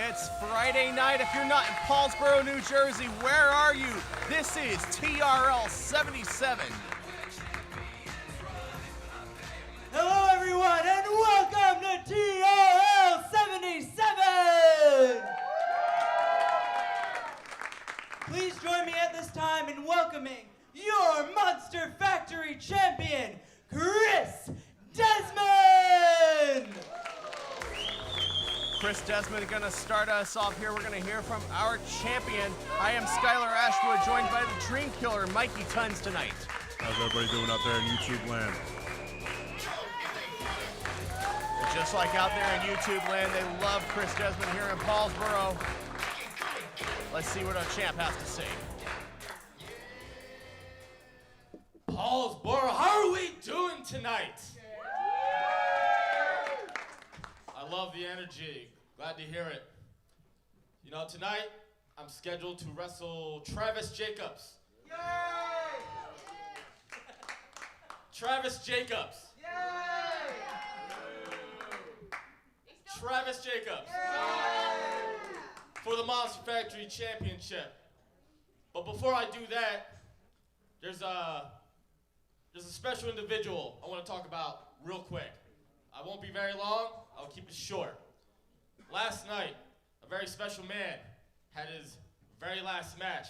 It's Friday night. If you're not in Paulsboro, New Jersey, where are you? This is TRL 77. Hello, everyone, and welcome to TRL 77! Please join me at this time in welcoming your Monster Factory champion, Chris Desmond! Chris Desmond is going to start us off here. We're going to hear from our champion. I am Skylar Ashwood, joined by the Dream Killer, Mikey Tuns, tonight. How's everybody doing out there in YouTube land? Just like out there in YouTube land, they love Chris Desmond here in Paulsboro. Let's see what our champ has to say. Paulsboro, how are we doing tonight? I love the energy. Glad to hear it. You know, tonight I'm scheduled to wrestle Travis Jacobs. Yay! Travis Jacobs. Yay! Travis Jacobs. Yay! For the Monster Factory Championship. But before I do that, there's a special individual I want to talk about real quick. I won't be very long. I'll keep it short. Last night, a very special man had his very last match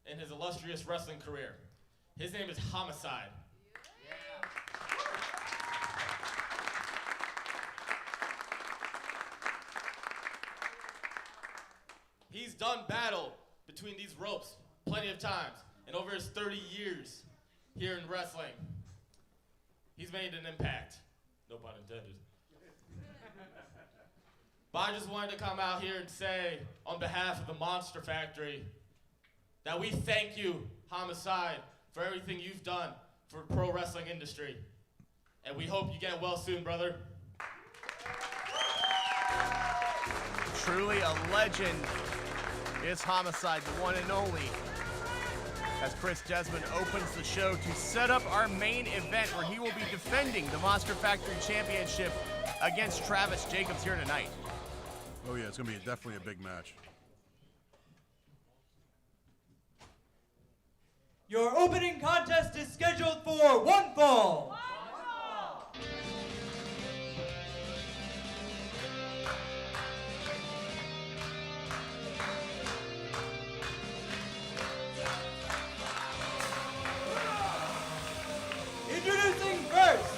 in his illustrious wrestling career. His name is Homicide. Yeah. He's done battle between these ropes plenty of times, and over his 30 years here in wrestling, he's made an impact. No pun intended. But I just wanted to come out here and say, on behalf of the Monster Factory, that we thank you, Homicide, for everything you've done for the pro wrestling industry. And we hope you get well soon, brother. Truly a legend is Homicide, the one and only. As Chris Desmond opens the show to set up our main event where he will be defending the Monster Factory Championship against Travis Jacobs here tonight. Oh yeah, it's gonna be definitely a big match. Your opening contest is scheduled for one fall. Introducing first,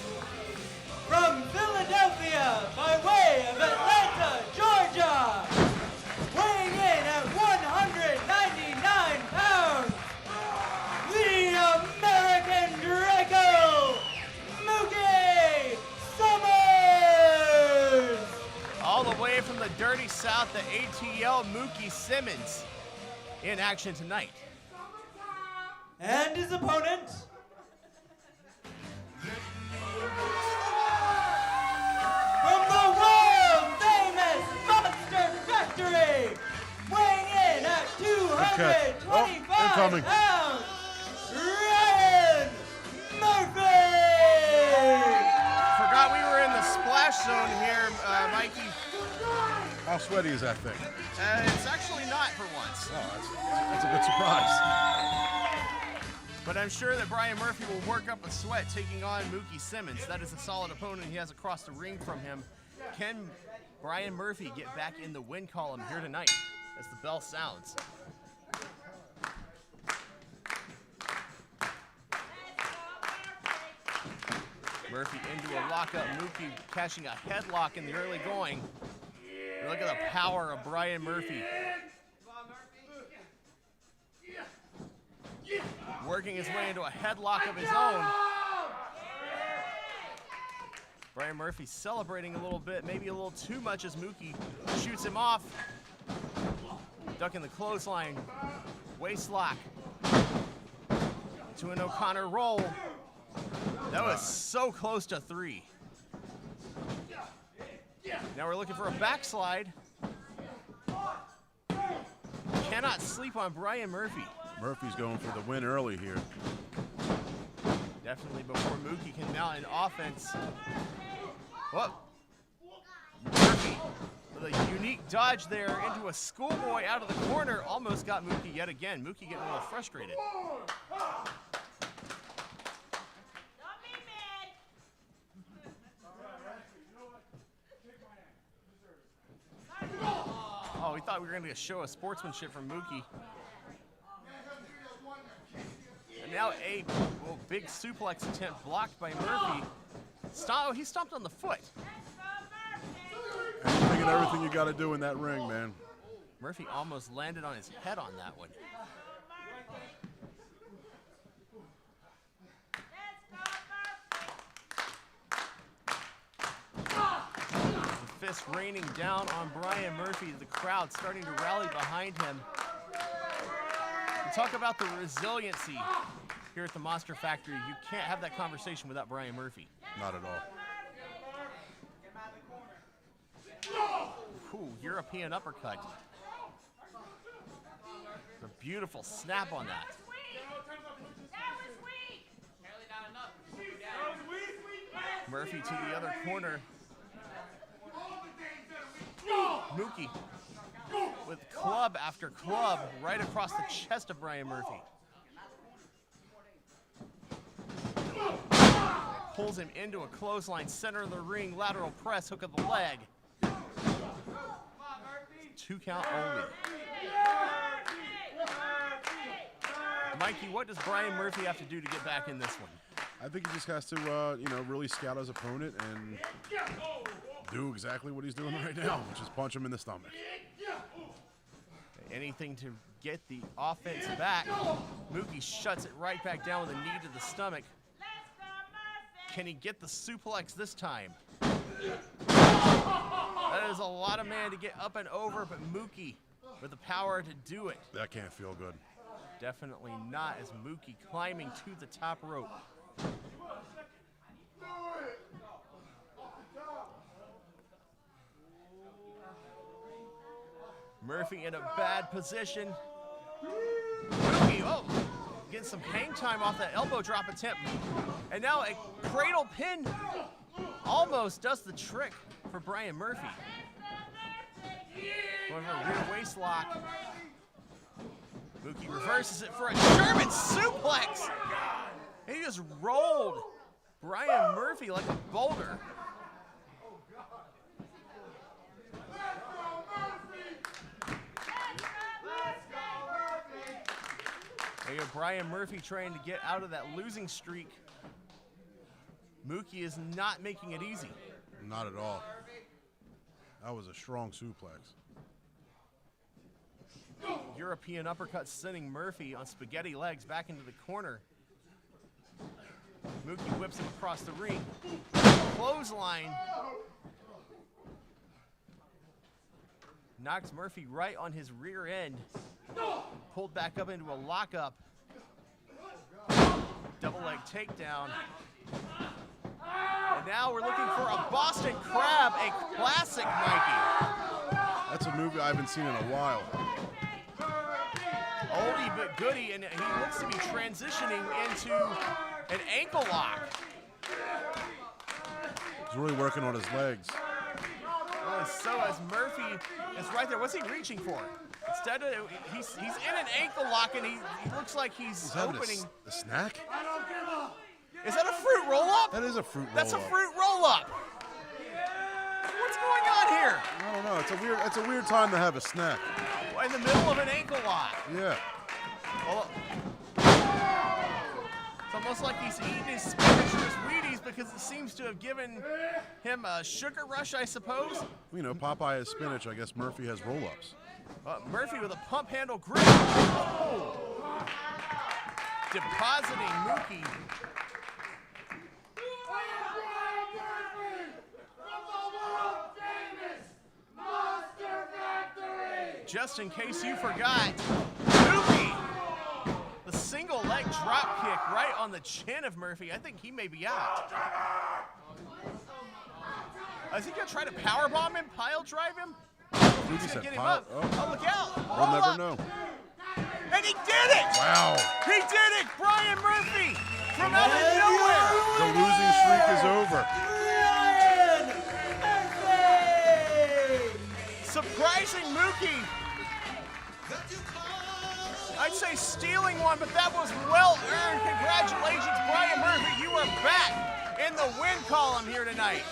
from Philadelphia by way of Atlanta, Georgia, weighing in at 199 pounds, the American Draco, Mookie Summers! All the way from the dirty south, the ATL, Mookie Simmons, in action tonight. And his opponent, from the world-famous Monster Factory, weighing in at 225 pounds, Ryan Murphy! Forgot we were in the splash zone here, Mikey. How sweaty is that thing? It's actually not for once. Oh, that's a good surprise. But I'm sure that Brian Murphy will work up a sweat taking on Mookie Simmons. That is a solid opponent he has across the ring from him. Can Brian Murphy get back in the win column here tonight as the bell sounds? Murphy into a lockup. Mookie catching a headlock in the early going. Look at the power of Brian Murphy. Working his way into a headlock of his own. Brian Murphy celebrating a little bit, maybe a little too much as Mookie shoots him off. Ducking the clothesline. Waist lock. To an O'Connor roll. That was so close to 3. Now we're looking for a backslide. Cannot sleep on Brian Murphy. Murphy's going for the win early here. Definitely before Mookie can mount an offense. Whoa. Murphy with a unique dodge there into a schoolboy out of the corner. Almost got Mookie yet again. Mookie getting a little frustrated. Oh, we thought we were going to show a sportsmanship from Mookie. And now a big suplex attempt blocked by Murphy. He stomped on the foot. Anything and everything you got to do in that ring, man. Murphy almost landed on his head on that one. The fist raining down on Brian Murphy. The crowd starting to rally behind him. We talk about the resiliency here at the Monster Factory. You can't have that conversation without Brian Murphy. Not at all. Ooh, European uppercut. A beautiful snap on that. Murphy to the other corner. Mookie with club after club right across the chest of Brian Murphy. Pulls him into a clothesline, center of the ring, lateral press, hook of the leg. 2 count only. Mikey, what does Brian Murphy have to do to get back in this one? I think he just has to, really scout his opponent and do exactly what he's doing right now, which is punch him in the stomach. Anything to get the offense back. Mookie shuts it right back down with a knee to the stomach. Can he get the suplex this time? That is a lot of man to get up and over, but Mookie with the power to do it. That can't feel good. Definitely not, as Mookie climbing to the top rope. Murphy in a bad position. Mookie, getting some hang time off that elbow drop attempt. And now a cradle pin almost does the trick for Brian Murphy. Going for a rear waist lock. Mookie reverses it for a German suplex. And he just rolled Brian Murphy like a boulder. There you go, Brian Murphy trying to get out of that losing streak. Mookie is not making it easy. Not at all. That was a strong suplex. European uppercut sending Murphy on spaghetti legs back into the corner. Mookie whips him across the ring. Clothesline. Knocks Murphy right on his rear end. Pulled back up into a lockup. Double leg takedown. And now we're looking for a Boston Crab, a classic, Mikey. That's a move I haven't seen in a while. Oldie but goodie, and he looks to be transitioning into an ankle lock. He's really working on his legs. So as Murphy is right there, what's he reaching for? Instead of, he's in an ankle lock, and he looks like he's opening. A snack? Is that a fruit roll-up? That is a fruit roll-up. That's a fruit roll-up. What's going on here? I don't know. It's a weird time to have a snack. In the middle of an ankle lock. Yeah. Well, it's almost like he's eating his spinach or his Wheaties because it seems to have given him a sugar rush, I suppose. You know, Popeye has spinach. I guess Murphy has roll-ups. Murphy with a pump handle grip. Oh. Depositing Mookie. Just in case you forgot, Mookie, the single leg drop kick right on the chin of Murphy. I think he may be out. Is he gonna try to powerbomb him, pile drive him? He's gonna get him up. Oh, look out. We'll never know. And he did it! Wow. He did it! Brian Murphy from out of nowhere. The losing streak is over. Surprise Introducing Mookie. I'd say stealing one, but that was well earned. Congratulations, Brian Murphy. You are back in the win column here tonight.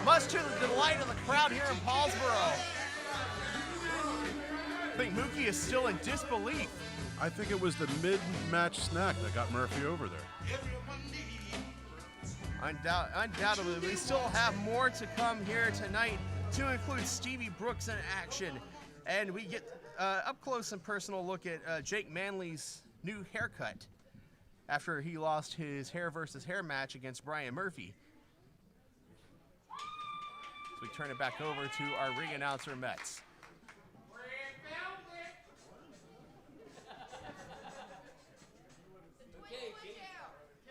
Much to the delight of the crowd here in Paulsboro. I think Mookie is still in disbelief. I think it was the mid-match snack that got Murphy over there. Undoubtedly, we still have more to come here tonight, to include Stevie Brooks in action. And we get up close and personal look at Jake Manley's new haircut after he lost his hair versus hair match against Brian Murphy. So we turn it back over to our ring announcer, Metz.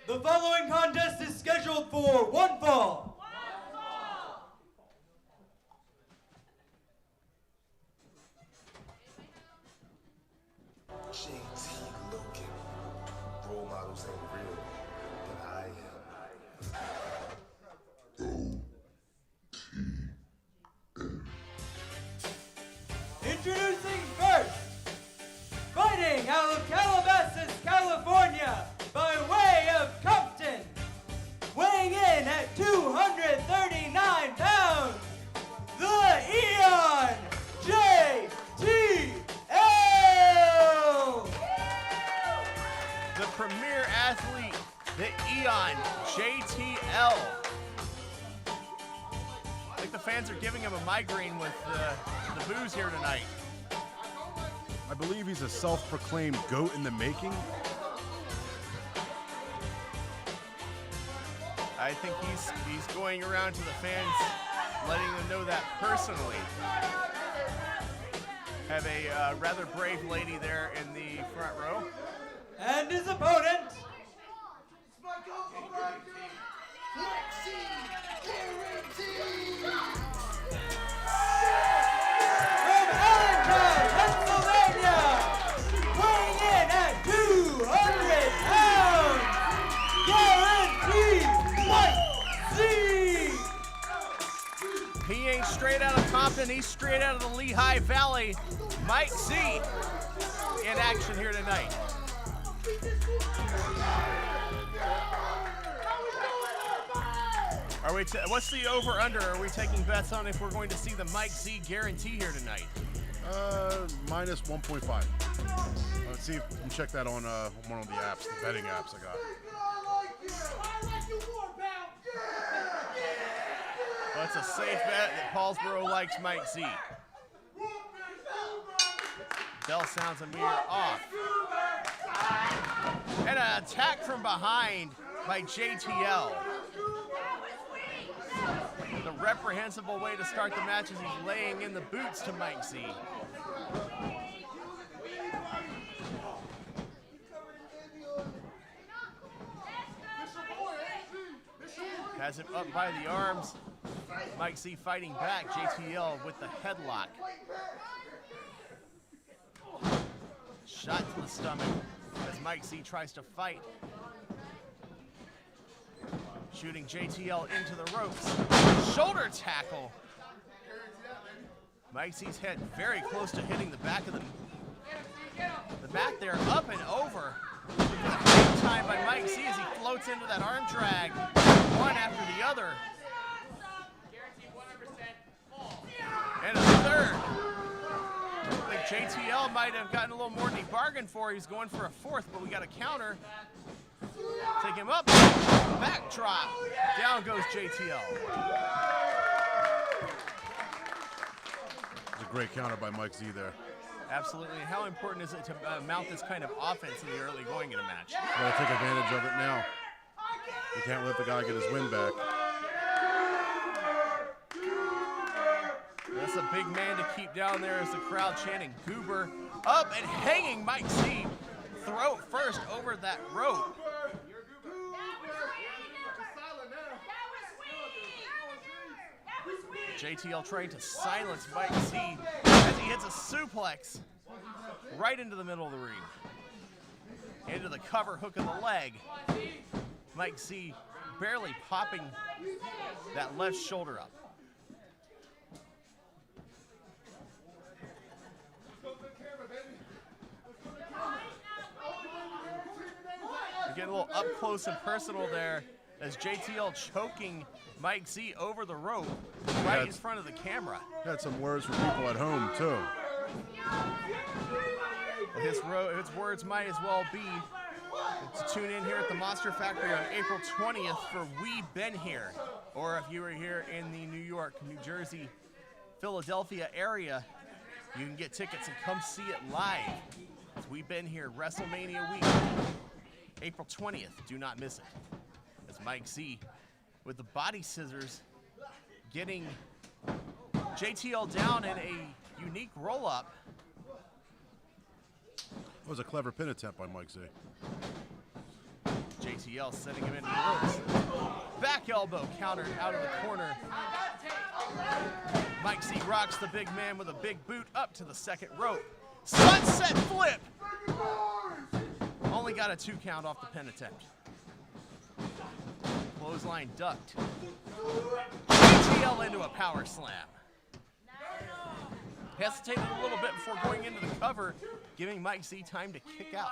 The following contest is scheduled for one fall. Role models ain't real, but I am. Introducing first, fighting out of Calabasas, California, by way of Compton, weighing in at 239 pounds, the Eon JTL! The premier athlete, the Eon JTL. I think the fans are giving him a migraine with the booze here tonight. I believe he's a self-proclaimed GOAT in the making. I think he's going around to the fans, letting them know that personally. Have a rather brave lady there in the front row. And his opponent, from Allentown, Pennsylvania, weighing in at 200 pounds, guaranteed Mike Z. He ain't straight out of Compton, he's straight out of the Lehigh Valley. Mike Z in action here tonight. Are we what's the over-under? Are we taking bets on if we're going to see the Mike Z guarantee here tonight? Minus 1.5. Let's see if we can check that on one of the apps, the betting apps I got. Well, it's a safe bet that Paulsboro likes Mike Z. Bell sounds a meter off. And an attack from behind by JTL. The reprehensible way to start the match is he's laying in the boots to Mike Z. Has him up by the arms. Mike Z fighting back. JTL with the headlock. Shot to the stomach as Mike Z tries to fight. Shooting JTL into the ropes. Shoulder tackle. Mike Z's head very close to hitting the back of the mat there, up and over. Big time by Mike Z as he floats into that arm drag, one after the other. And a third. I think JTL might have gotten a little more than he bargained for. He's going for a fourth, but we got a counter. Take him up, backdrop. Down goes JTL. It's a great counter by Mike Z there. Absolutely. How important is it to mount this kind of offense in the early going in a match? Gotta take advantage of it now. You can't let the guy get his win back. That's a big man to keep down there as the crowd chanting Goober. Up and hanging Mike Z. Throat first over that rope. JTL trying to silence Mike Z as he hits a suplex right into the middle of the ring. Into the cover hook of the leg. Mike Z barely popping that left shoulder up. little up close and personal there as JTL choking Mike Z over the rope right in front of the camera. Had some words for people at home, too. Well, his words might as well be to tune in here at the Monster Factory on April 20th for We Been Here. Or if you were here in the New York, New Jersey, Philadelphia area, you can get tickets and come see it live. As We Been Here, WrestleMania week, April 20th. Do not miss it. As Mike Z, with the body scissors, getting JTL down in a unique roll-up. That was a clever pin attempt by Mike Z. JTL setting him into the ropes. Back elbow countered out of the corner. Mike Z rocks the big man with a big boot up to the second rope. Sunset flip! Only got a 2 count off the pin attempt. Clothesline ducked. JTL into a power slam. Hesitated a little bit before going into the cover, giving Mike Z time to kick out.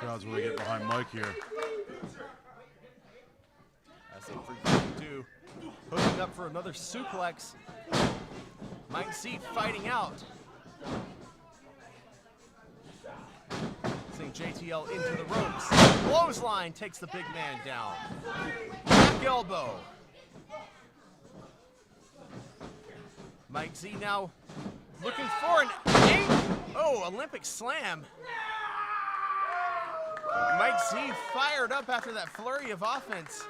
Crowd's really getting behind Mike here. As they frequently do. Hooking up for another suplex. Mike Z fighting out. Seeing JTL into the ropes. Clothesline takes the big man down. Back elbow. Mike Z now looking for an Olympic slam. Mike Z fired up after that flurry of offense.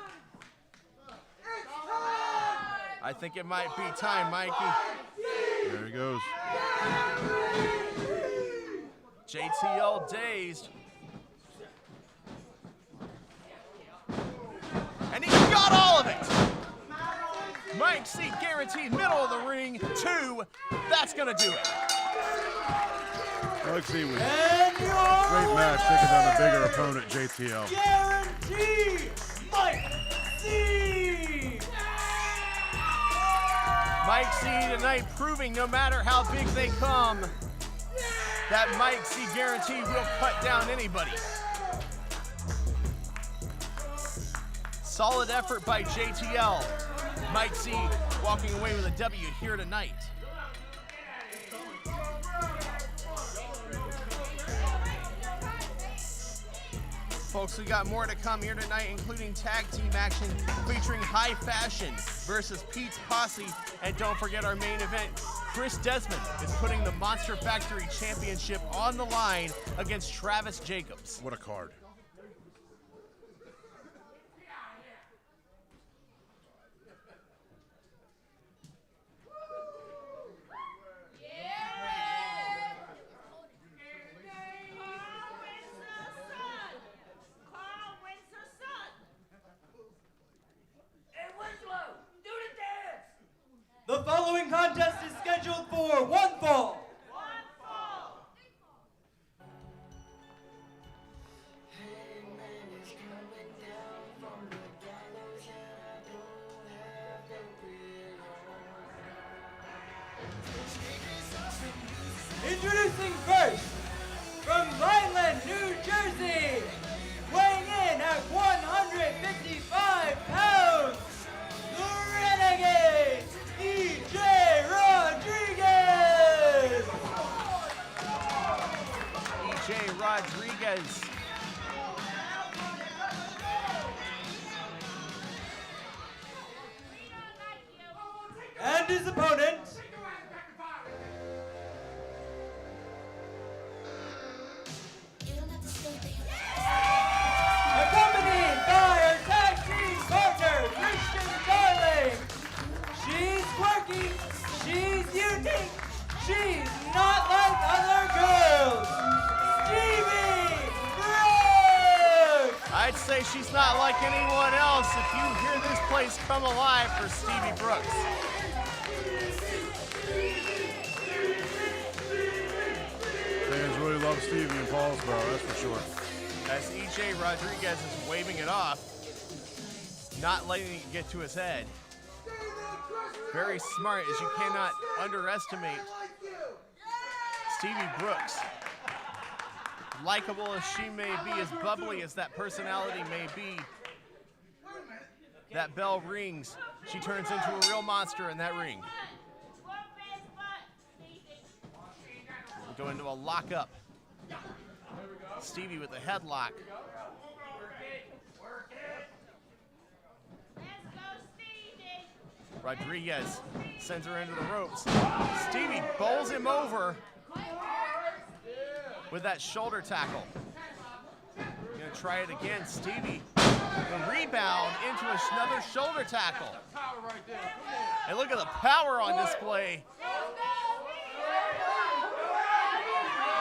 I think it might be time, Mikey. There he goes. JTL dazed. And he got all of it. Mike Z guaranteed middle of the ring. 2. That's going to do it. Mike Z was great match, taking down the bigger opponent, JTL. Guaranteed Mike Z. Mike Z tonight proving no matter how big they come, that Mike Z guarantee will cut down anybody. Solid effort by JTL. Mike Z walking away with a W here tonight. Folks, we got more to come here tonight, including tag team action featuring High Fashion versus Pete's Posse. And don't forget our main event, Chris Desmond is putting the Monster Factory Championship on the line against Travis Jacobs. What a card. The following contest is scheduled for one fall. Introducing first, from Vineland, New Jersey, weighing in at 155 pounds, the Renegade, EJ Rodriguez! EJ Rodriguez. And his opponent, accompanied by our tag team partner, Christian Darling. She's quirky, she's unique, she's not like other girls. Stevie Brooks! I'd say she's not like anyone else if you hear this place come alive for Stevie Brooks. Fans really love Stevie in Paulsboro, that's for sure. As EJ Rodriguez is waving it off, not letting it get to his head. Very smart, as you cannot underestimate Stevie Brooks. Likeable as she may be, as bubbly as that personality may be, that bell rings. She turns into a real monster in that ring. We go into a lockup. Stevie with the headlock. Rodriguez sends her into the ropes. Stevie bowls him over with that shoulder tackle. Gonna try it again. Stevie, the rebound into another shoulder tackle. And look at the power on display.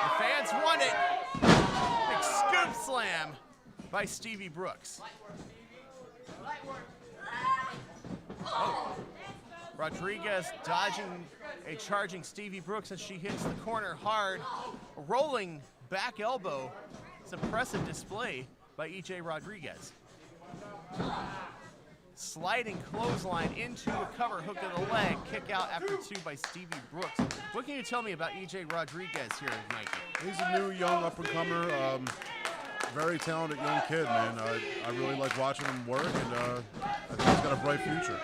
The fans want it. Big scoop slam by Stevie Brooks. Oh. Rodriguez dodging a charging Stevie Brooks as she hits the corner hard. A rolling back elbow. It's an impressive display by E.J. Rodriguez. Sliding clothesline into a cover hook of the leg. Kick out after two by Stevie Brooks. What can you tell me about E.J. Rodriguez here, Mike? He's a new young up-and-comer. Very talented young kid, man. I really like watching him work, and I think he's got a bright future.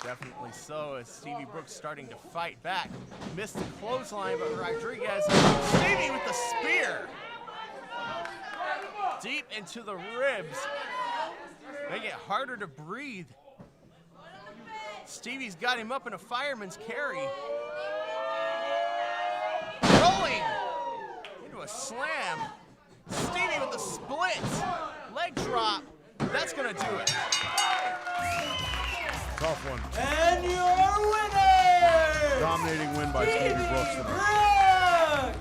Definitely so, as Stevie Brooks starting to fight back. Missed the clothesline, but Rodriguez, Stevie with the spear. Deep into the ribs. Make it harder to breathe. Stevie's got him up in a fireman's carry. Rolling into a slam. Stevie with the splits. Leg drop. That's gonna do it. Tough one. And your winner! Dominating win by Stevie Brooks tonight.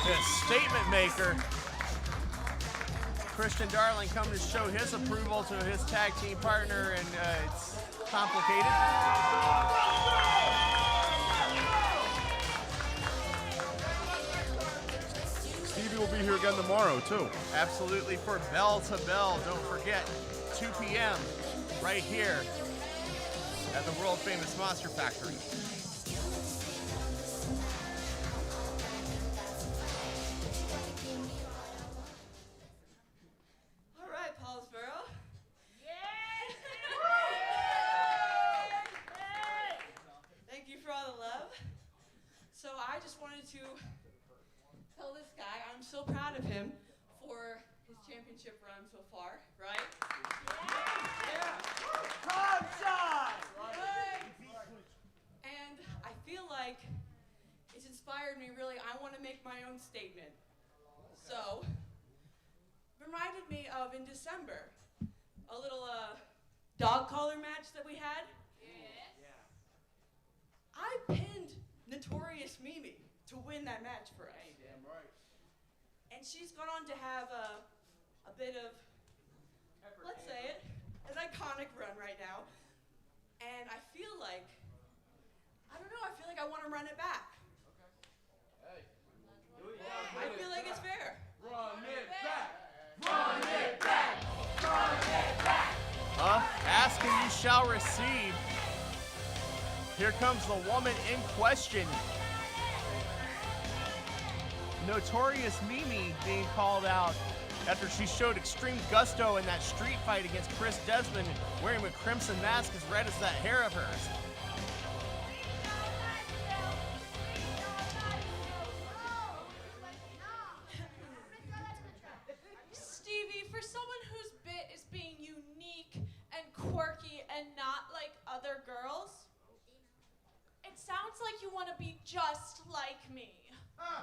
The statement maker. Christian Darling coming to show his approval to his tag team partner, and it's complicated. Stevie will be here again tomorrow, too. Absolutely, for Bell to Bell. Don't forget, 2 p.m. right here at the world famous Monster Factory. All right, Paulsboro. Thank you for all the love. So I just wanted to tell this guy I'm so proud of him for his championship run so far, right? And I feel like it's inspired me, really. I want to make my own statement. So, reminded me of in December, a little dog collar match that we had. I pinned Notorious Mimi to win that match for us. Damn right. And she's gone on to have a bit of, let's say it, an iconic run right now. And I feel like, I don't know, I feel like I want to run it back. Okay. Hey. I feel like it's fair. Run it back. Run it back. Run it back. Ask and you shall receive. Here comes the woman in question. Notorious Mimi being called out after she showed extreme gusto in that street fight against Chris Desmond, wearing a crimson mask as red as that hair of hers. Stevie, for someone whose bit is being unique and quirky and not like other girls, it sounds like you want to be just like me. I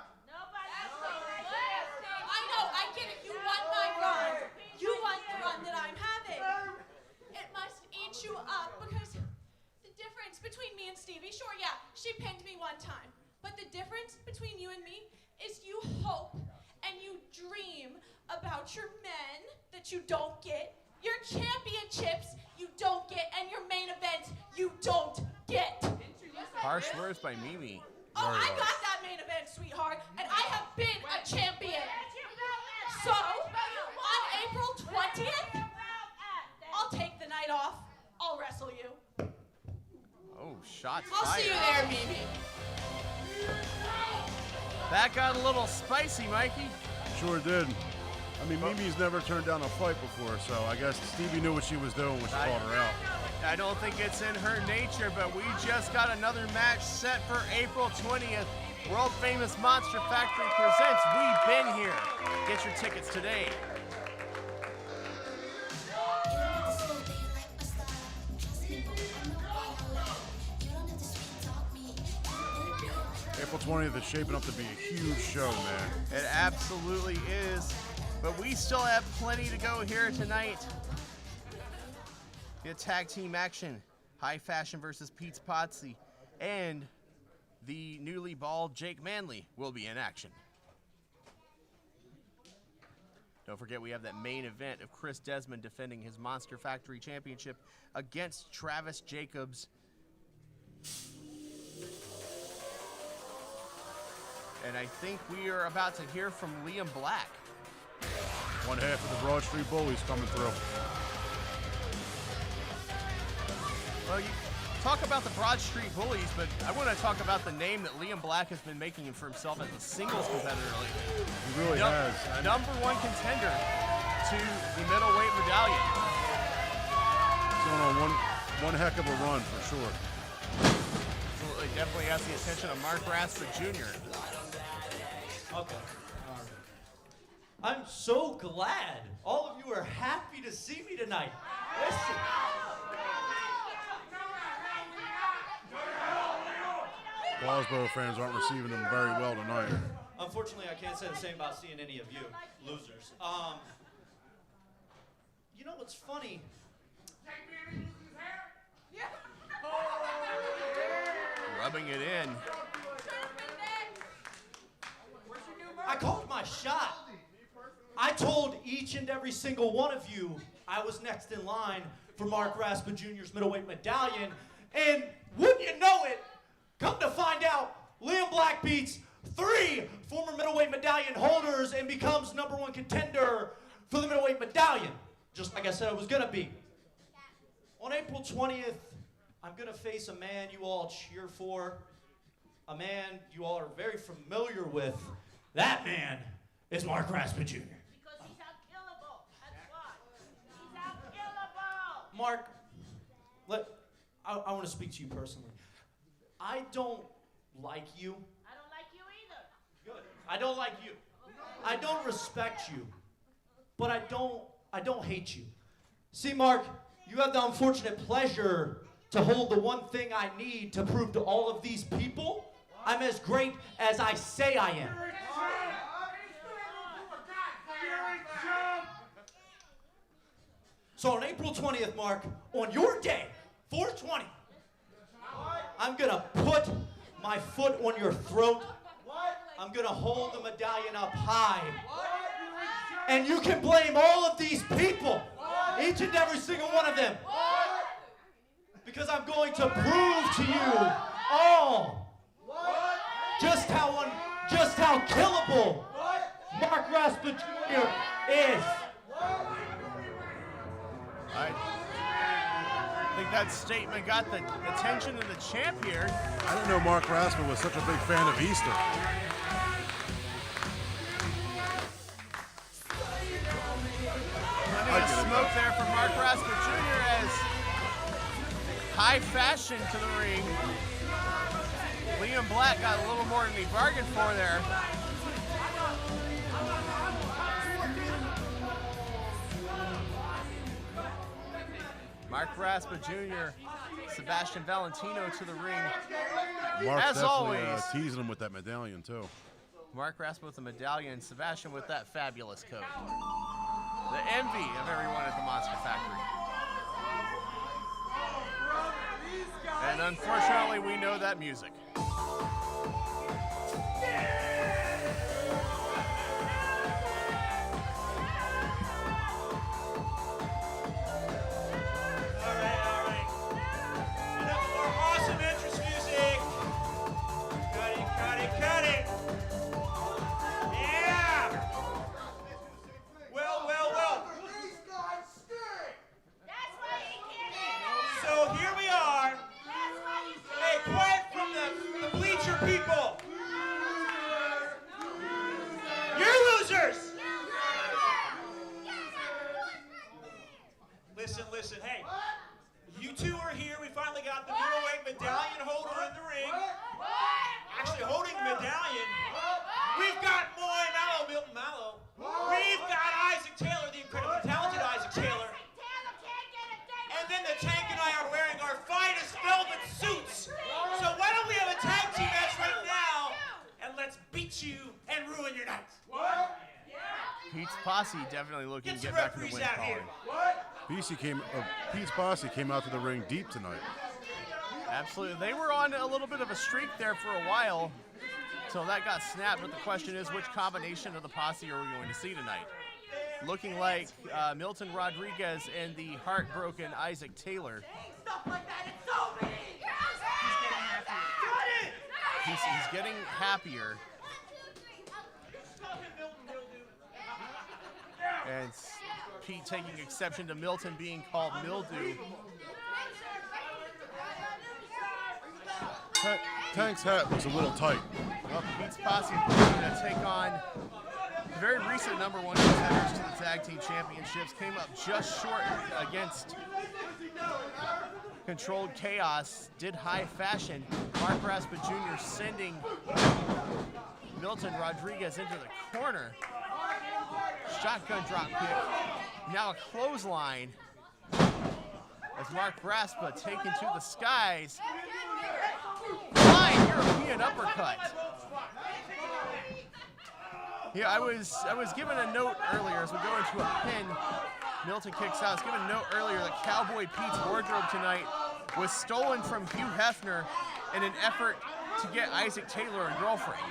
know, I get it. You want my run. You want the run that I'm having. It must eat you up because the difference between me and Stevie, sure, yeah, she pinned me one time. But the difference between you and me is you hope and you dream about your men that you don't get, your championships you don't get, and your main events you don't get. Harsh words by Mimi. Oh, I got that main event, sweetheart, and I have been a champion. So, on April 20th, I'll take the night off. I'll wrestle you. Oh, shots I'll fired. see you there, Mimi. That got a little spicy, Mikey. Sure did. I mean, Mimi's never turned down a fight before, so I guess Stevie knew what she was doing when she called her out. I don't think it's in her nature, but we just got another match set for April 20th. World famous Monster Factory presents We've Been Here. Get your tickets today. April 20th is shaping up to be a huge show, man. It absolutely is, but we still have plenty to go here tonight. The tag team action, High Fashion versus Pete's Potsy, and the newly bald Jake Manley will be in action. Don't forget we have that main event of Chris Desmond defending his Monster Factory Championship against Travis Jacobs. And I think we are about to hear from Liam Black. One half of the Broad Street Bullies coming through. Well, you talk about the Broad Street Bullies, but I want to talk about the name that Liam Black has been making for himself as a singles competitor lately. He really has. Number one contender to the middleweight medallion. He's going on one heck of a run for sure. Absolutely, definitely has the attention of Mark Rasslin Jr. Okay. I'm so glad all of you are happy to see me tonight. Listen. Ballsboro fans aren't receiving them very well tonight. Unfortunately, I can't say the same about seeing any of you losers. You know what's funny? Rubbing it in. I called my shot. I told each and every single one of you I was next in line for Mark Raspa Jr.'s middleweight medallion. And wouldn't you know it, come to find out, Liam Black beats 3 former middleweight medallion holders and becomes number one contender for the middleweight medallion, just like I said I was gonna be. On April 20th, I'm gonna face a man you all cheer for, a man you all are very familiar with. That man is Mark Raspa Jr. Because he's unkillable. That's why. He's unkillable. Mark, I want to speak to you personally. I don't like you. I don't like you either. Good. I don't like you. I don't respect you. But I don't hate you. See, Mark, you have the unfortunate pleasure to hold the one thing I need to prove to all of these people I'm as great as I say I am. So on April 20th, Mark, on your day, 420, I'm gonna put my foot on your throat. I'm gonna hold the medallion up high. And you can blame all of these people, each and every single one of them. Because I'm going to prove to you all just how killable Mark Raspa Jr. is. I think that statement got the attention of the champ here. I didn't know Mark Raspa was such a big fan of Easter. Plenty of smoke there for Mark Raspa Jr. as High Fashion to the ring. Liam Black got a little more than he bargained for there. Mark Raspa Jr., Sebastian Valentino to the ring. Mark's As definitely always. teasing him with that medallion, too. Mark Raspa with the medallion, Sebastian with that fabulous coat. The envy of everyone at the Monster Factory. And unfortunately, we know that music. That's why he can't. So here we are. That's why he's listen. Hey, you two are here. We finally got the middleweight medallion holder in the ring. Actually holding the medallion. We've got Milton Mallow. We've got Isaac Taylor, the incredibly talented Isaac Taylor. And then the Tank and I are wearing our finest velvet suits. So why don't we have a tag team match right now? And let's beat you and ruin your night. Pete's Posse definitely looking to get back to the win column. Pete's Posse came out to the ring deep tonight. Absolutely. They were on a little bit of a streak there for a while, so that got snapped. But the question is, which combination of the Posse are we going to see tonight? Looking like Milton Rodriguez and the heartbroken Isaac Taylor. He's getting happier. And Pete taking exception to Milton being called Mildew. Tank's hat was a little tight. Well, Pete's Posse is going to take on the very recent #1 contenders to the Tag Team Championships. Came up just short against Controlled Chaos. Did high fashion. Mark Raspa Jr. sending Milton Rodriguez into the corner. Shotgun drop kick. Now a clothesline as Mark Raspa taken to the skies. Flying European uppercut. Yeah, I was given a note earlier as we go into a pin. Milton kicks out. I was given a note earlier that Cowboy Pete's wardrobe tonight was stolen from Hugh Hefner in an effort to get Isaac Taylor a girlfriend.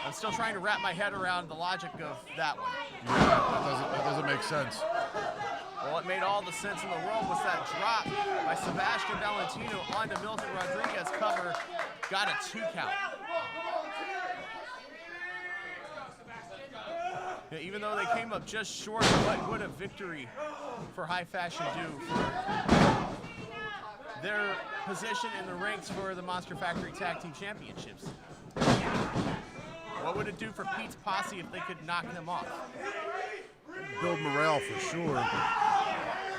I'm still trying to wrap my head around the logic of that one. Yeah, that doesn't make sense. Well, what made all the sense in the world was that drop by Sebastian Valentino onto Milton Rodriguez cover. Got a 2 count. Yeah, even though they came up just short, what would a victory for High Fashion do for their position in the ranks for the Monster Factory Tag Team Championships? What would it do for Pete's Posse if they could knock them off? Build morale for sure.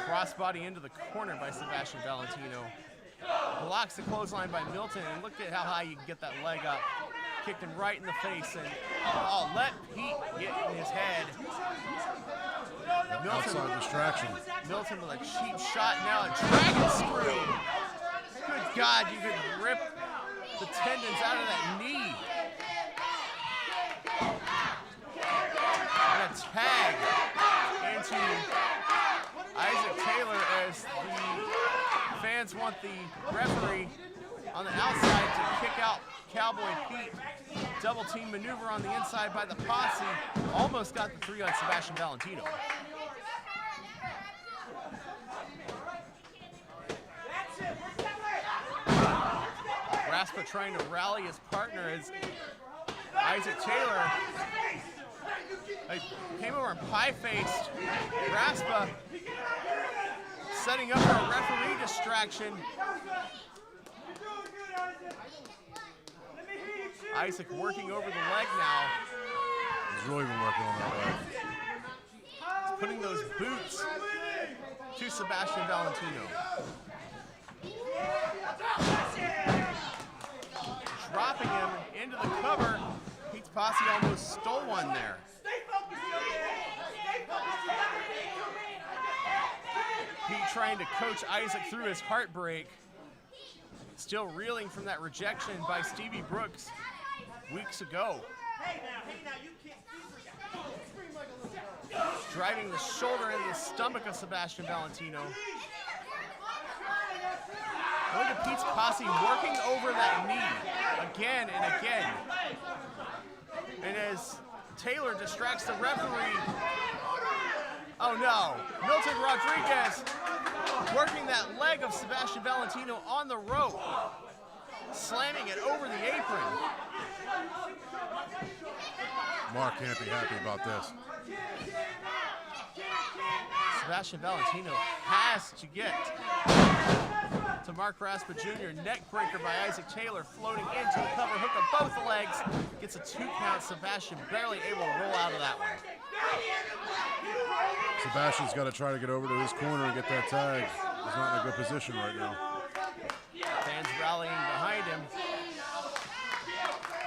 Crossbody into the corner by Sebastian Valentino. Blocks the clothesline by Milton, and look at how high you can get that leg up. Kicked him right in the face, and let Pete get in his head. Outside distraction. Milton with a cheap shot, now a dragon screw. Good God, you could rip the tendons out of that knee. And a tag into Isaac Taylor as the fans want the referee on the outside to kick out Cowboy Pete. Double team maneuver on the inside by the Posse. Almost got the 3 on Sebastian Valentino. Raspa trying to rally his partner as Isaac Taylor came over and pie-faced Raspa, setting up a referee distraction. Isaac working over the leg now. He's really been working on that leg. He's putting those boots to Sebastian Valentino. Dropping him into the cover. Pete's Posse almost stole one there. Pete trying to coach Isaac through his heartbreak. Still reeling from that rejection by Stevie Brooks weeks ago. Driving the shoulder into the stomach of Sebastian Valentino. Look at Pete's Posse working over that knee again and again. And as Taylor distracts the referee, oh no, Milton Rodriguez working that leg of Sebastian Valentino on the rope, slamming it over the apron. Mark can't be happy about this. Sebastian Valentino has to get to Mark Raspa Jr. Neck breaker by Isaac Taylor, floating into the cover hook of both legs. Gets a 2 count. Sebastian barely able to roll out of that one. Sebastian's got to try to get over to his corner and get that tag. He's not in a good position right now. Fans rallying behind him.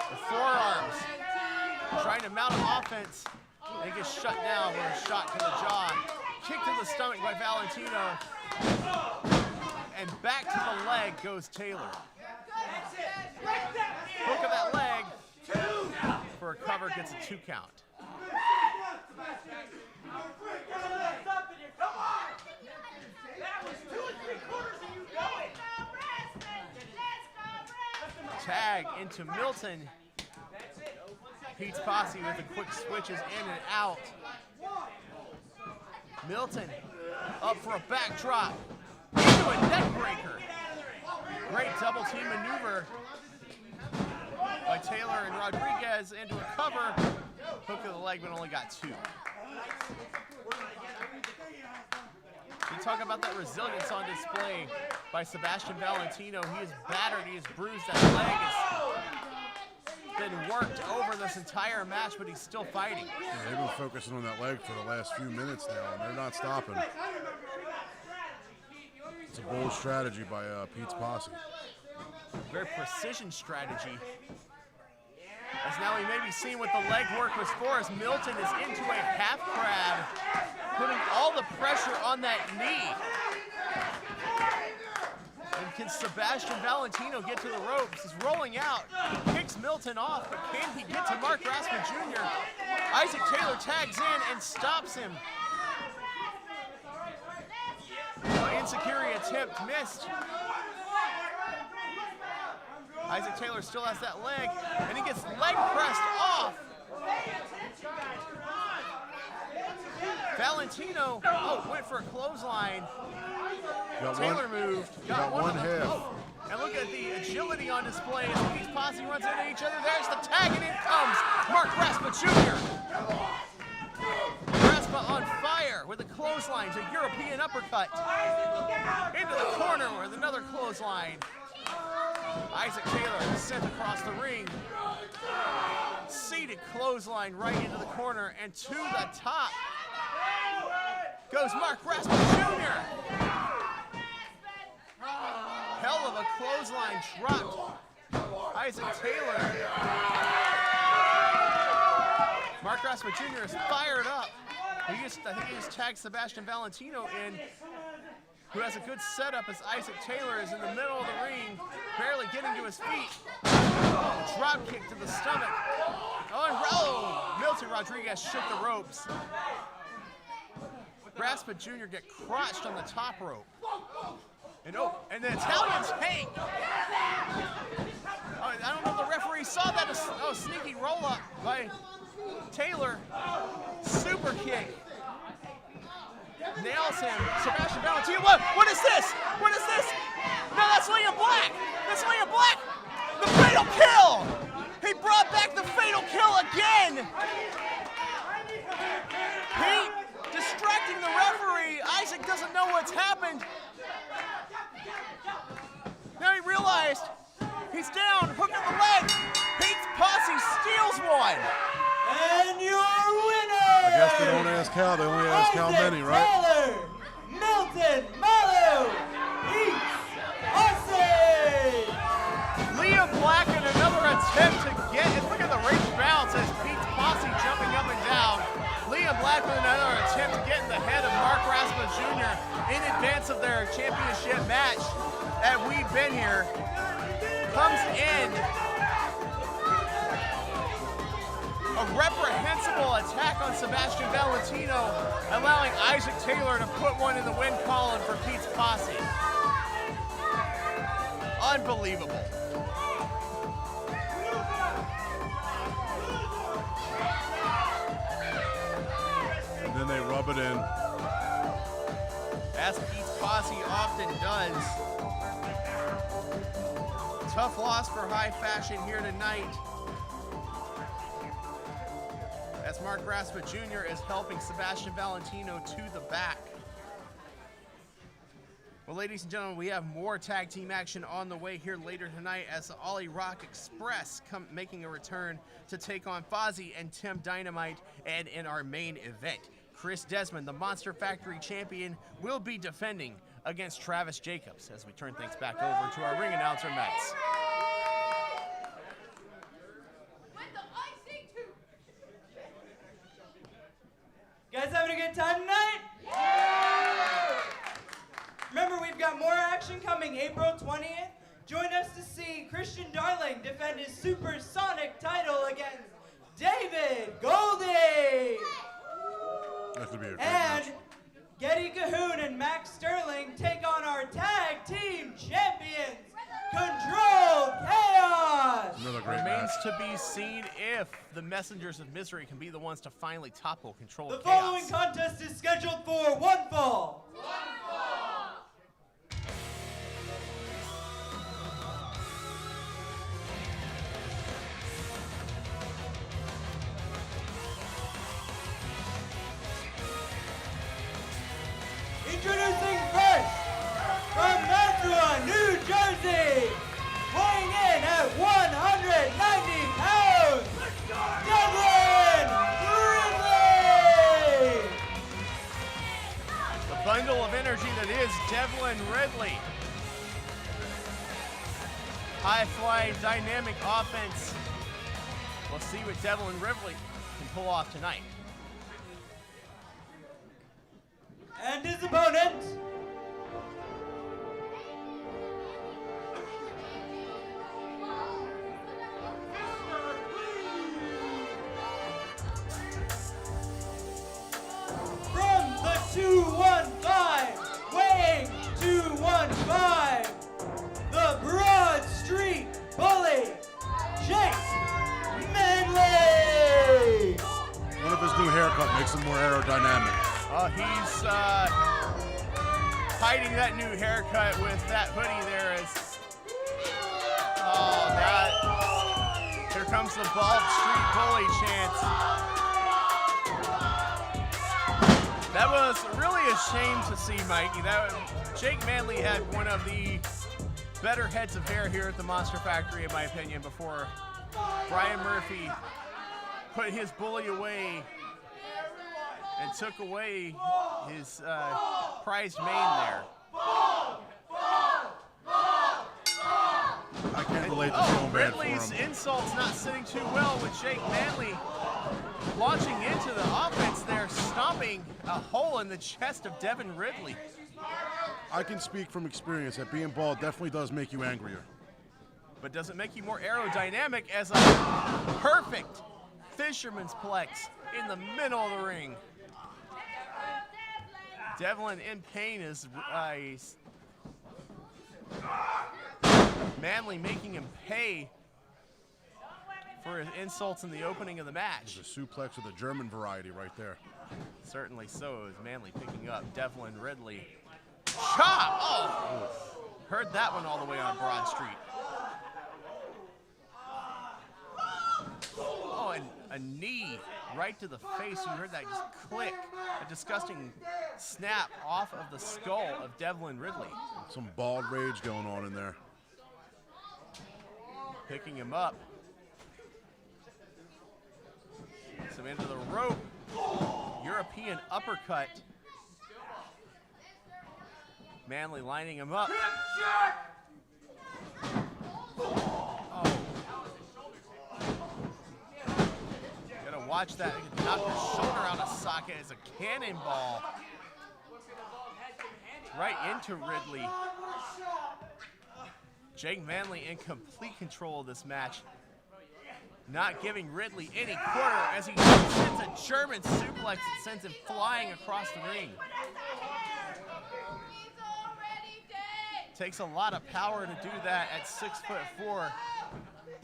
The forearms. Trying to mount an offense. And he gets shut down with a shot to the jaw. Kick to the stomach by Valentino. And back to the leg goes Taylor. Hook of that leg for a cover, gets a 2 count. Tag into Milton. Pete's Posse with the quick switches in and out. Milton up for a backdrop into a neck breaker. Great double team maneuver by Taylor and Rodriguez into a cover. Hook of the leg, but only got 2. You talk about that resilience on display by Sebastian Valentino. He is battered, he is bruised, that leg has been worked over this entire match, but he's still fighting. Yeah, they've been focusing on that leg for the last few minutes now, and they're not stopping. It's a bold strategy by Pete's Posse. Very precision strategy. As now we may be seeing what the leg work was for, as Milton is into a half crab, putting all the pressure on that knee. And can Sebastian Valentino get to the ropes? He's rolling out, kicks Milton off, but can he get to Mark Rasslin Jr.? Isaac Taylor tags in and stops him. Insecurity attempt missed. Isaac Taylor still has that leg, and he gets leg pressed off. Valentino went for a clothesline. Taylor moved. Got one half. And look at the agility on display as Pete's Posse runs into each other. There's the tag, and in comes Mark Raspa Jr. Raspa on fire with a clothesline to European uppercut. Into the corner with another clothesline. Isaac Taylor sent across the ring. Seated clothesline right into the corner, and to the top goes Mark Raspa Jr. Hell of a clothesline dropped. Isaac Taylor. Mark Raspa Jr. is fired up. I think he just tagged Sebastian Valentino in, who has a good setup as Isaac Taylor is in the middle of the ring, barely getting to his feet. Drop kick to the stomach. Oh, Milton Rodriguez shook the ropes. Raspa Jr. get crotched on the top rope. And the Italians hang. I don't know if the referee saw that. Sneaky roll up by Taylor. Super kick. Nails him. Sebastian Valentino. What is this? What is this? No, that's Liam Black. That's Liam Black. The fatal kill. He brought back the fatal kill again. Pete distracting the referee. Isaac doesn't know what's happened. Now he realized he's down. Hook of the leg. Pete's Posse steals one. And your winner! I guess they don't ask how, they only ask how many, right? Taylor, Milton, Malu, Pete's Posse! Liam Black in another attempt to get it. Look at the ring bounce as Pete's Posse jumping up and down. Liam Black with another attempt to get in the head of Mark Raspa Jr. in advance of their championship match at We've Been Here. Comes in. A reprehensible attack on Sebastian Valentino, allowing Isaac Taylor to put one in the win column for Pete's Posse. Unbelievable. And then they rub it in. As Pete's Posse often does. Tough loss for High Fashion here tonight. As Mark Raspa Jr. is helping Sebastian Valentino to the back. Well, ladies and gentlemen, we have more tag team action on the way here later tonight as the Olly Rock Express making a return to take on Posi and Tim Dynamite, and in our main event, Chris Desmond, the Monster Factory champion, will be defending against Travis Jacobs as we turn things back over to our ring announcer, Mets. Guys having a good time tonight? Yeah! Remember, we've got more action coming April 20th. Join us to see Christian Darling defend his supersonic title against David Goldie. That could be a great And match. Getty Cahoon and Max Sterling take on our tag team champions, Control Chaos. Another great Remains match. to be seen if the Messengers of Misery can be the ones to finally topple Control The Chaos. following contest is scheduled for one fall. Introducing first, from Mantua, New Jersey, weighing in at 190 pounds, Devlin Ridley! The bundle of energy that is Devlin Ridley. High-flying, dynamic offense. We'll see what Devlin Ridley can pull off tonight. And his opponent, from the 215, weighing 215, the Broad Street Bully, Chase Manley! One of his new haircut makes him more aerodynamic. He's hiding that new haircut with that hoodie there. Here comes the Bald Street Bully chant. That was really a shame to see, Mikey. Jake Manley had one of the better heads of hair here at the Monster Factory, in my opinion, before Brian Murphy put his bully away and took away his prized mane there. I can't relate to so bad for Ridley's him. insults not sitting too well with Jake Manley launching into the offense there, stomping a hole in the chest of Devin Ridley. I can speak from experience that being bald definitely does make you angrier. But does it make you more aerodynamic as a perfect fisherman's plex in the middle of the ring? Devlin in pain is Manley making him pay for his insults in the opening of the match. It's a suplex of the German variety right there. Certainly so, is Manley picking up Devlin Ridley. Chop! Oh! Heard that one all the way on Broad Street. Oh, and a knee right to the face. You heard that just click. A disgusting snap off of the skull of Devlin Ridley. Some bald rage going on in there. Picking him up. Some into the rope. European uppercut. Manley lining him up. Oh. Gotta watch that. Knock his shoulder out of socket as a cannonball. Right into Ridley. Jake Manley in complete control of this match. Not giving Ridley any quarter as he sends a German suplex that sends him flying across the ring. Takes a lot of power to do that at 6'4".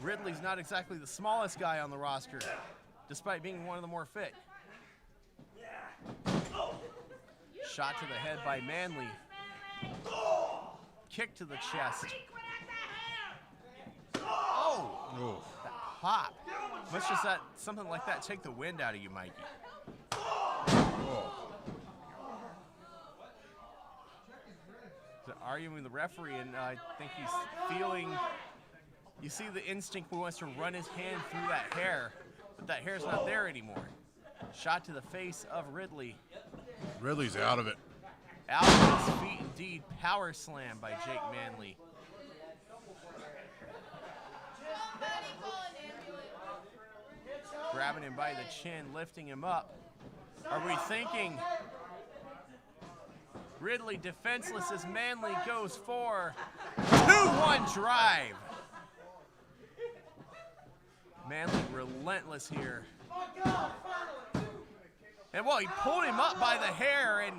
Ridley's not exactly the smallest guy on the roster, despite being one of the more fit. Shot to the head by Manley. Kick to the chest. Oh! That pop. Must just something like that take the wind out of you, Mikey. Arguing with the referee, and I think he's feeling, you see the instinct who wants to run his hand through that hair, but that hair's not there anymore. Shot to the face of Ridley. Ridley's out of it. Out of his feet indeed. Power slam by Jake Manley. Grabbing him by the chin, lifting him up. Are we thinking Ridley defenseless as Manley goes for 2-1 drive? Manley relentless here. And well, he pulled him up by the hair, and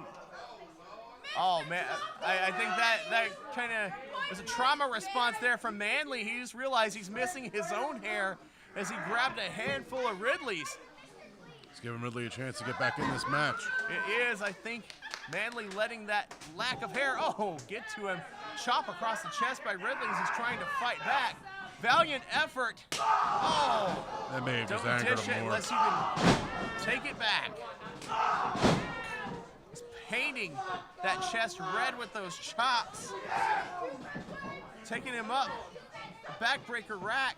oh man, I think that kind of was a trauma response there from Manley. He just realized he's missing his own hair as he grabbed a handful of Ridley's. It's giving Ridley a chance to get back in this match. It is, I think, Manley letting that lack of hair, get to him. Chop across the chest by Ridley as he's trying to fight back. Valiant effort. That may have just Don't angered dish him it more. unless you can take it back. He's painting that chest red with those chops. Taking him up. Backbreaker rack.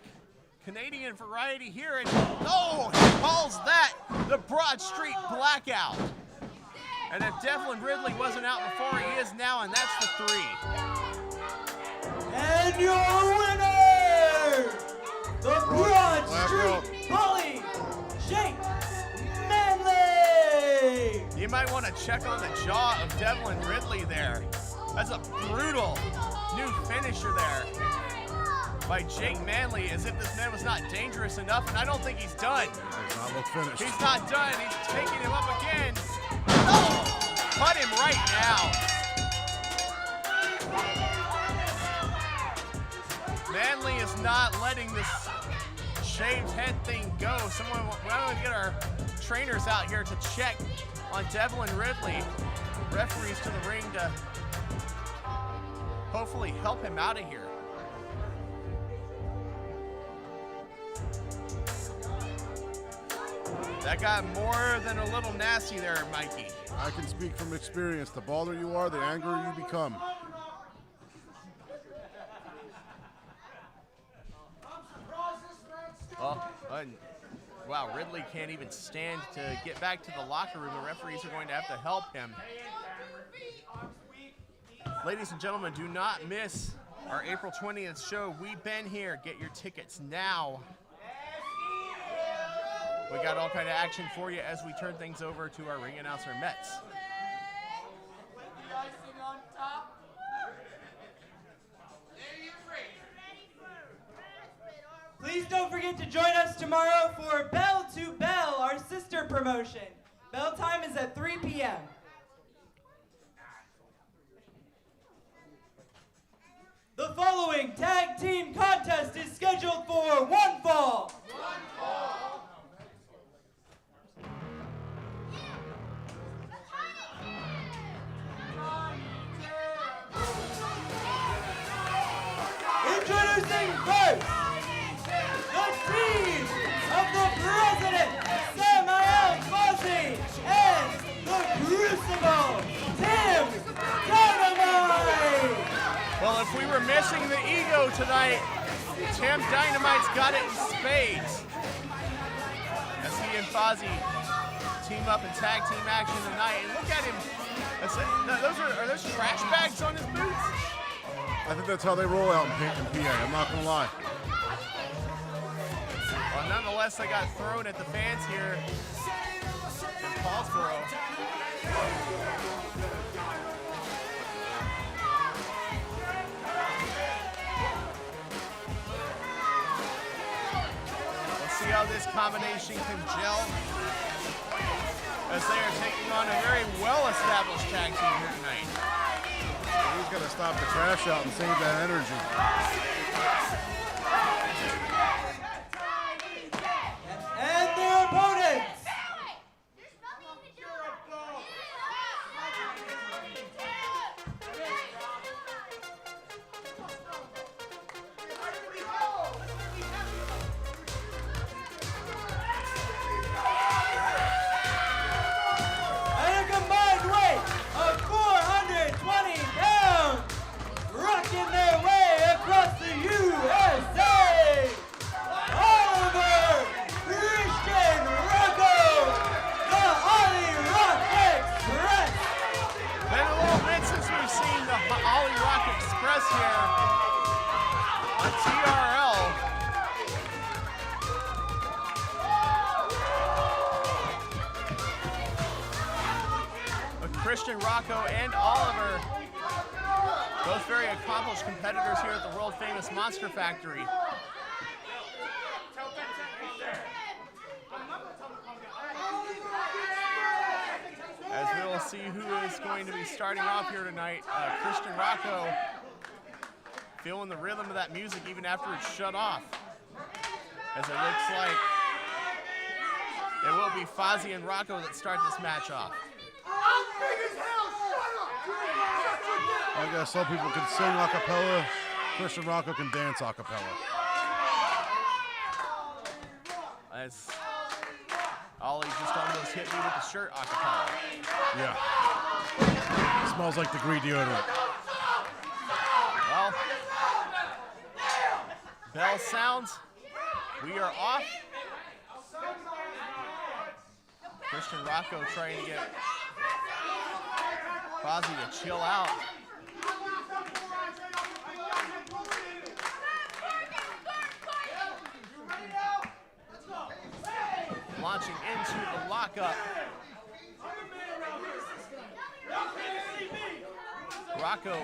Canadian variety here, and he calls that the Broad Street Blackout. And if Devlin Ridley wasn't out before, he is now, and that's the 3. And your winner, the Broad Street Bully, Jake Manley. You might want to check on the jaw of Devlin Ridley there. That's a brutal new finisher there by Jake Manley, as if this man was not dangerous enough, and I don't think he's done. Does not look finished. He's not done. He's taking him up again. Cut him right now. Manley is not letting this shaved head thing go. Why don't we get our trainers out here to check on Devlin Ridley. Referees to the ring to hopefully help him out of here. That got more than a little nasty there, Mikey. I can speak from experience. The baller you are, the angrier you become. Wow, Ridley can't even stand to get back to the locker room. The referees are going to have to help him. Ladies and gentlemen, do not miss our April 20th show. We've been here. Get your tickets now. We got all kind of action for you as we turn things over to our ring announcer, Metz. Please don't forget to join us tomorrow for Bell to Bell, our sister promotion. Bell time is at 3 p.m. The following tag team contest is scheduled for one fall. Introducing first, the team of the President, Samuel Posi, and the Crucible, Tim Dynamite. Well, if we were missing the ego tonight, Tim Dynamite's got it in spades. As he and Posi team up in tag team action tonight. And look at him. Are those trash bags on his boots? I think that's how they roll out in PA. I'm not going to lie. Well, nonetheless, they got thrown at the fans here in Paulsboro. Let's see how this combination can gel as they are taking on a very well-established tag team here tonight. He's got to stop the trash out and save that energy. And their opponents. At a combined weight of 420 pounds, rocking their way across the USA. Christian, Rocco, and Oliver, both very accomplished competitors here at the world-famous Monster Factory. As we will see who is going to be starting off here tonight. Christian Rocco feeling the rhythm of that music even after it's shut off. As it looks like it will be Posi and Rocco that start this match off. I guess some people can sing a cappella. Christian Rocco can dance a cappella. As Ollie just almost hit me with the shirt a cappella. Yeah. Smells like degree deodorant. Well, bell sounds. We are off. Christian Rocco trying to get Posi to chill out. Launching into the lockup. Rocco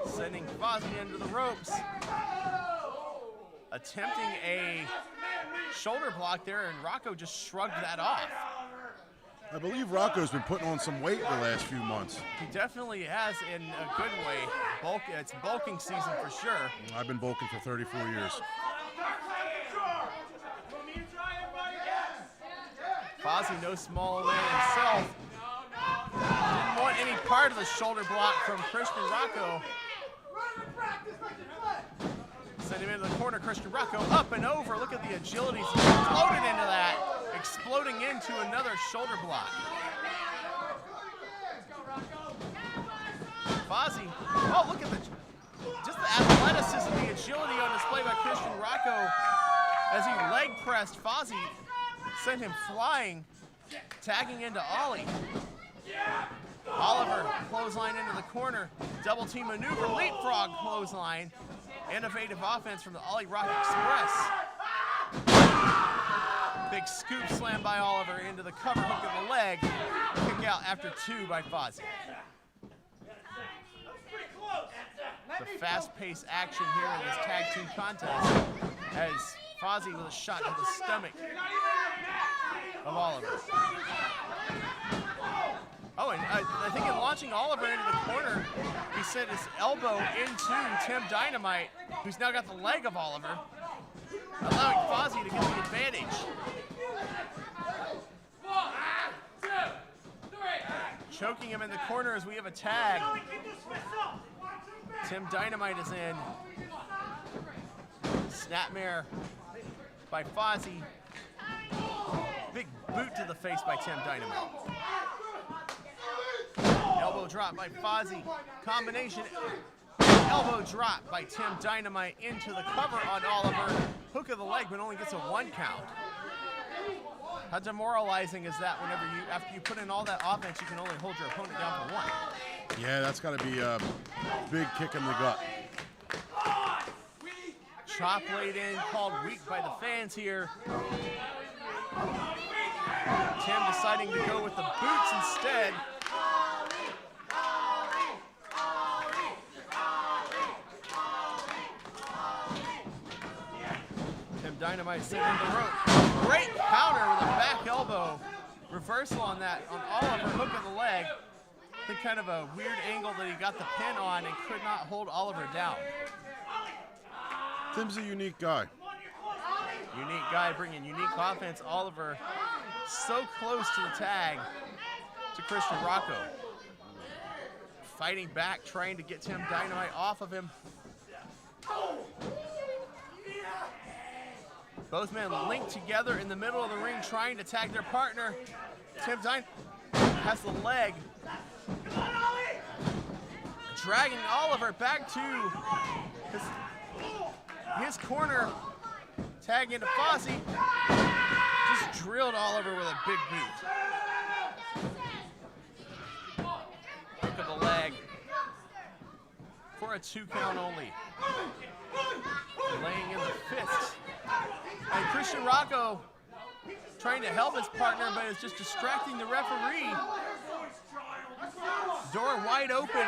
sending Posi into the ropes. Attempting a shoulder block there, and Rocco just shrugged that off. I believe Rocco's been putting on some weight the last few months. He definitely has in a good way. It's bulking season for sure. I've been bulking for 34 years. Posi, no small man himself. Didn't want any part of the shoulder block from Christian Rocco. Send him into the corner. Christian Rocco up and over. Look at the agility. He's exploded into that. Exploding into another shoulder block. Posi. Oh, look at just the athleticism, the agility on display by Christian Rocco as he leg pressed Posi. Sent him flying, tagging into Olly. Oliver, clothesline into the corner. Double team maneuver, leapfrog clothesline. Innovative offense from the Ollie Rock Express. Big scoop slam by Oliver into the cover hook of the leg. Kick out after 2 by Posi. It's a fast-paced action here in this tag team contest as Posi with a shot to the stomach of Oliver. Oh, and I think in launching Oliver into the corner, he sent his elbow into Tim Dynamite, who's now got the leg of Oliver, allowing Posi to get the advantage. Choking him in the corner as we have a tag. Tim Dynamite is in. Snapmare by Posi. Big boot to the face by Tim Dynamite. Elbow drop by Posi. Combination elbow drop by Tim Dynamite into the cover on Oliver. Hook of the leg, but only gets a 1 count. How demoralizing is that whenever after you put in all that offense, you can only hold your opponent down for 1? Yeah, that's got to be a big kick in the gut. Chop laid in, called weak by the fans here. Tim deciding to go with the boots instead. Tim Dynamite sitting in the rope. Great counter with a back elbow. Reversal on that, on Oliver, hook of the leg. I think kind of a weird angle that he got the pin on and could not hold Oliver down. Tim's a unique guy. Unique guy bringing unique offense. Oliver so close to the tag to Christian Rocco. Fighting back, trying to get Tim Dynamite off of him. Both men linked together in the middle of the ring, trying to tag their partner. Tim Dynamite has the leg. Dragging Oliver back to his corner. Tag into Posi. Just drilled Oliver with a big boot. Hook of the leg. For a 2 count only. Laying in the fists. And Christian Rocco trying to help his partner, but is just distracting the referee. door wide open.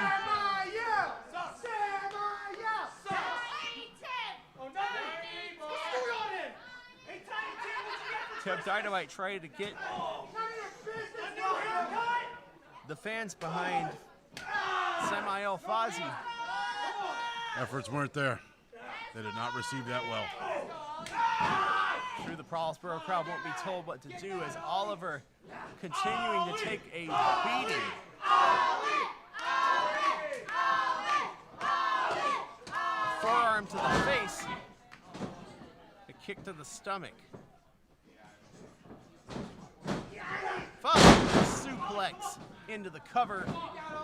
Tim Dynamite trying to get the fans behind Samael Posi. Efforts weren't there. They did not receive that well. Through the Paulsboro crowd won't be told what to do as Oliver continuing to take a beating. A forearm to the face. A kick to the stomach. Posi suplex into the cover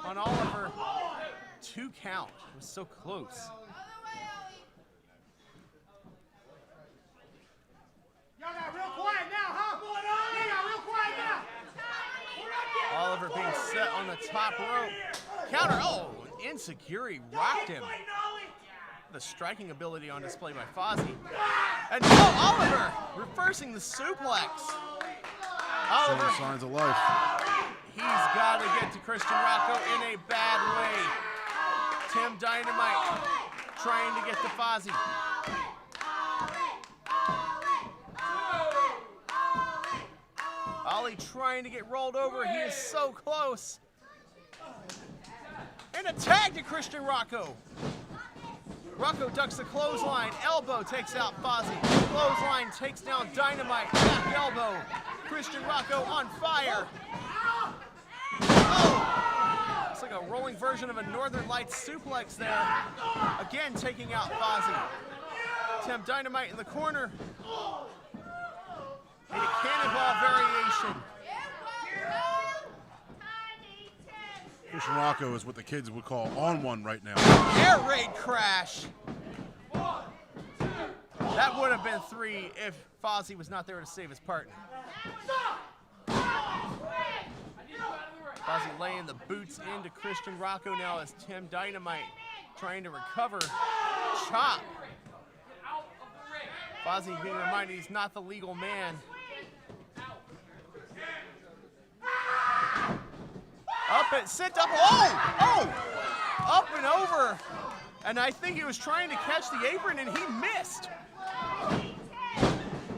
on Oliver. 2 count. It was so close. Y'all got real quiet now, huh? Y'all got real quiet now. Oliver being set on the top rope. Counter. Oh, insecurity rocked him. The striking ability on display by Posi. And Oliver reversing the suplex. Oliver. Showing signs of life. He's got to get to Christian Rocco in a bad way. Tim Dynamite trying to get to Posi. Olly trying to get rolled over. He is so close. And a tag to Christian Rocco. Rocco ducks the clothesline. Elbow takes out Posi. Clothesline takes down Dynamite. Back elbow. Christian Rocco on fire. Oh! It's like a rolling version of a Northern Lights suplex there. Again taking out Posi. Tim Dynamite in the corner. And a cannonball variation. Christian Rocco is what the kids would call on one right now. Air raid crash. That would have been 3 if Posi was not there to save his partner. Posi laying the boots into Christian Rocco now as Tim Dynamite trying to recover. Chop. Posi being reminded he's not the legal man. Up and sit up. Oh! Up and over. And I think he was trying to catch the apron and he missed.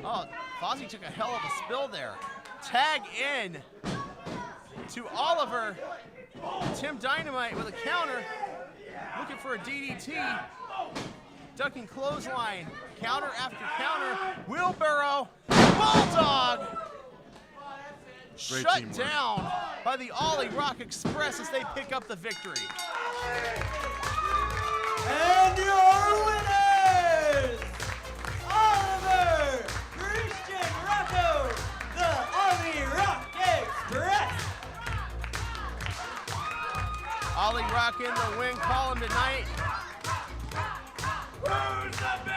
Oh, Posi took a hell of a spill there. Tag in to Oliver. Tim Dynamite with a counter. Looking for a DDT. Ducking clothesline. Counter after counter. Wheelbarrow. Bulldog. Great Shut teamwork. down by the Olly Rock Express as they pick up the victory. And your winners, Oliver, Christian Rocco, the Olly Rock Express. Olly Rock in the win column tonight.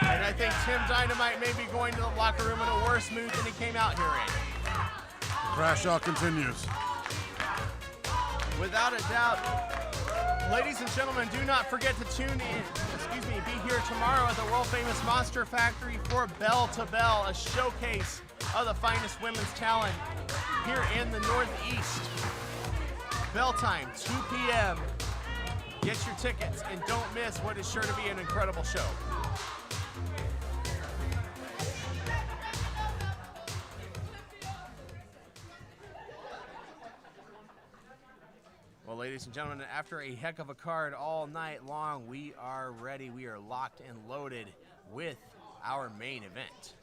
And I think Tim Dynamite may be going to the locker room in a worse mood than he came out here in. Crash out continues. Without a doubt. Ladies and gentlemen, do not forget to be here tomorrow at the world famous Monster Factory for Bell to Bell, a showcase of the finest women's talent here in the Northeast. Bell time, 2 p.m. Get your tickets and don't miss what is sure to be an incredible show. Well, ladies and gentlemen, after a heck of a card all night long, we are ready. We are locked and loaded with our main event.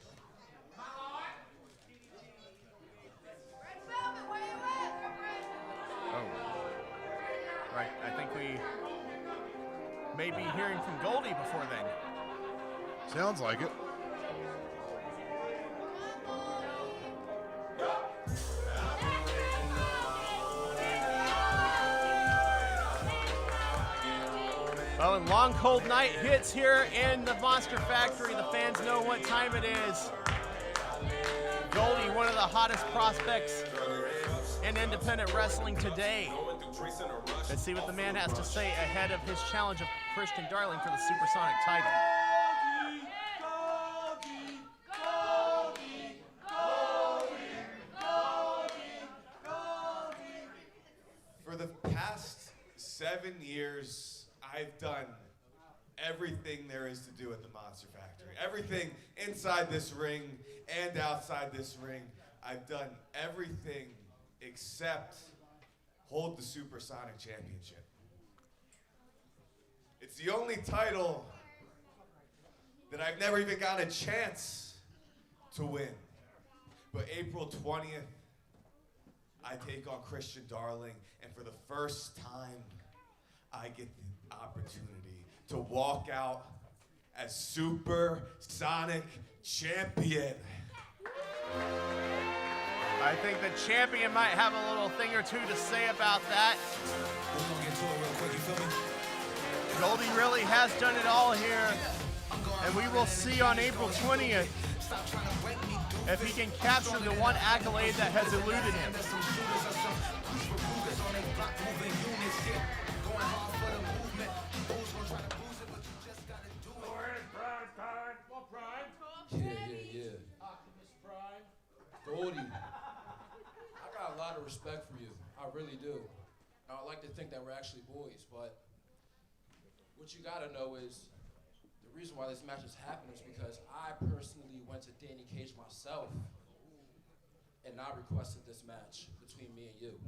Oh, right. I think we may be hearing from Goldie before then. Sounds like it. Well, and long cold night hits here in the Monster Factory. The fans know what time it is. Goldie, one of the hottest prospects in independent wrestling today. Let's see what the man has to say ahead of his challenge of Christian Darling for the Supersonic title. For the past 7 years, I've done everything there is to do at the Monster Factory. Everything inside this ring and outside this ring. I've done everything except hold the Supersonic Championship. It's the only title that I've never even gotten a chance to win. But April 20th, I take on Christian Darling, and for the first time, I get the opportunity to walk out as Supersonic Champion. I think the champion might have a little thing or two to say about that. We're gonna get to it real quick, you feel me? Goldie really has done it all here, and we will see on April 20th if he can capture the one accolade that has eluded him. Yeah. Goldie, I got a lot of respect for you. I really do. I like to think that we're actually boys, but what you gotta know is the reason why this match is happening is because I personally went to Danny Cage myself and I requested this match between me and you.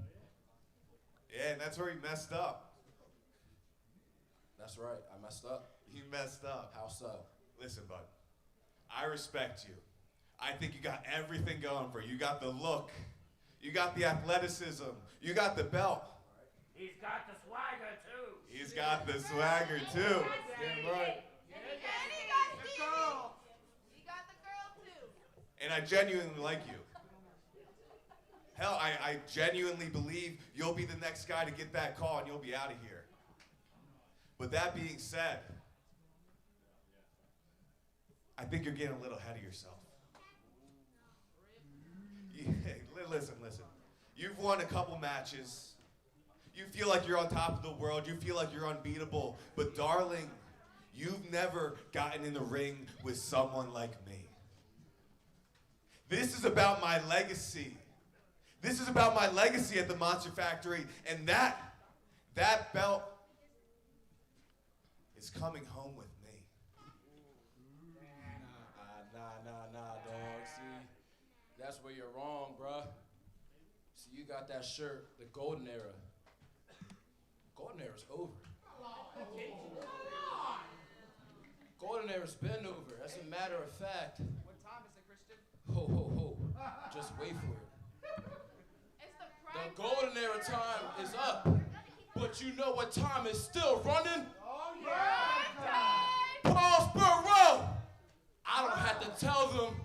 Yeah, and that's where he messed up. That's right, I messed up. You messed up. How so? Listen, bud, I respect you. I think you got everything going for you. You got the look. You got the athleticism. You got the belt. He's got the swagger, too. He's got the swagger, too. Damn right. And he got Stevie. He got the girl, too. And I genuinely like you. Hell, I genuinely believe you'll be the next guy to get that call and you'll be out of here. But that being said, I think you're getting a little ahead of yourself. Listen. You've won a couple matches. You feel like you're on top of the world. You feel like you're unbeatable. But darling, you've never gotten in the ring with someone like me. This is about my legacy. This is about my legacy at the Monster Factory. And that belt is coming home with me. Nah, dog. See, that's where you're wrong, bruh. See, you got that shirt, the golden era. Golden era's over. Golden era's been over. As a matter of fact. What time is it, Christian? Ho. Just wait for it. The golden era time is up. But you know what time is still running? Oh, yeah. Paulsboro! I don't have to tell them,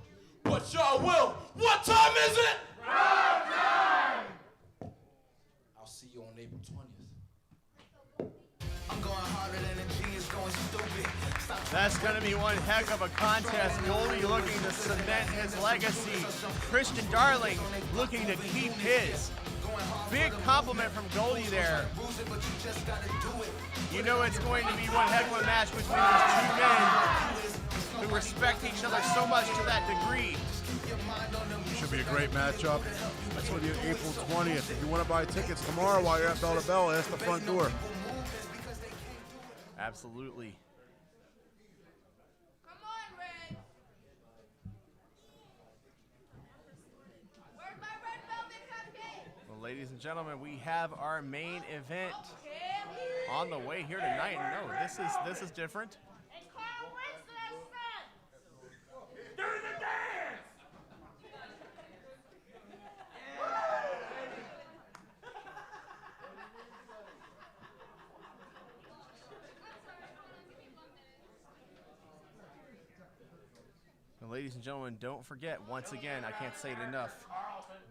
but y'all will. What time is it? Prime time! I'll see you on April 20th. I'm going harder than a G is going stupid. That's going to be one heck of a contest. Goldie looking to cement his legacy. Christian Darling looking to keep his. Big compliment from Goldie there. You know it's going to be one heck of a match between these two men who respect each other so much to that degree. Should be a great matchup. That's going to be April 20th. If you want to buy tickets tomorrow while you're at Bell to Bell, ask the front door. Absolutely. Come on, Red. Where's my red velvet cupcake? Well, ladies and gentlemen, we have our main event on the way here tonight. No, this is different. And Carl Winston, do the dance! And ladies and gentlemen, don't forget, once again, I can't say it enough,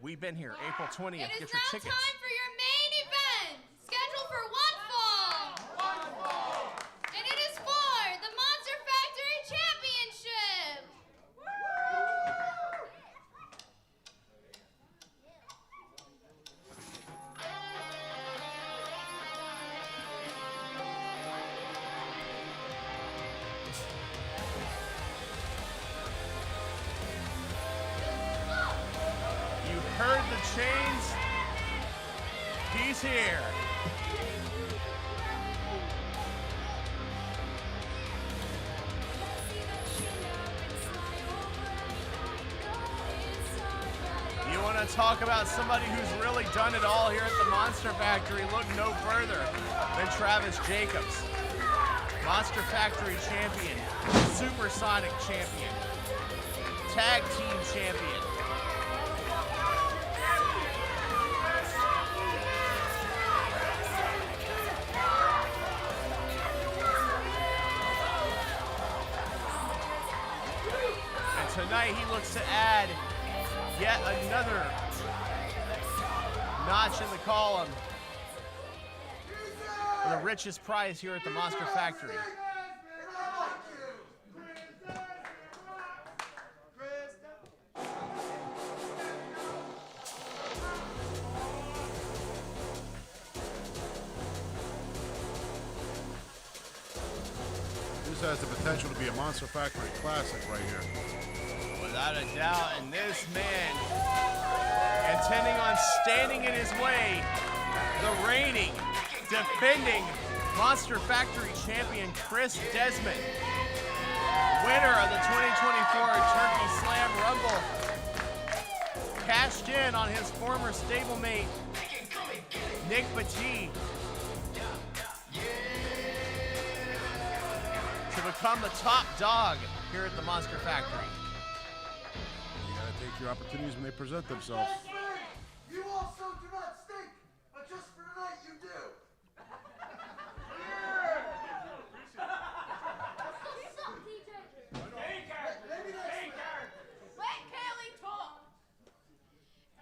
we've been here, April 20th. It Get is your now tickets. time for your main event, scheduled for one fall. And it is for the Monster Factory Championship. You heard the chains. He's here. talk about somebody who's really done it all here at the Monster Factory, look no further than Travis Jacobs. Monster Factory champion, Supersonic champion, tag team champion. And tonight he looks to add yet another notch in the column for the richest prize here at the Monster Factory. This has the potential to be a Monster Factory classic right here. Without a doubt, and this man intending on standing in his way, the reigning, defending Monster Factory champion Chris Desmond, winner of the 2024 Turkey Slam Rumble, cashed in on his former stablemate Nick Batiste to become the top dog here at the Monster Factory. You gotta take your opportunities when they present themselves. You also do not stink, but just for tonight you do.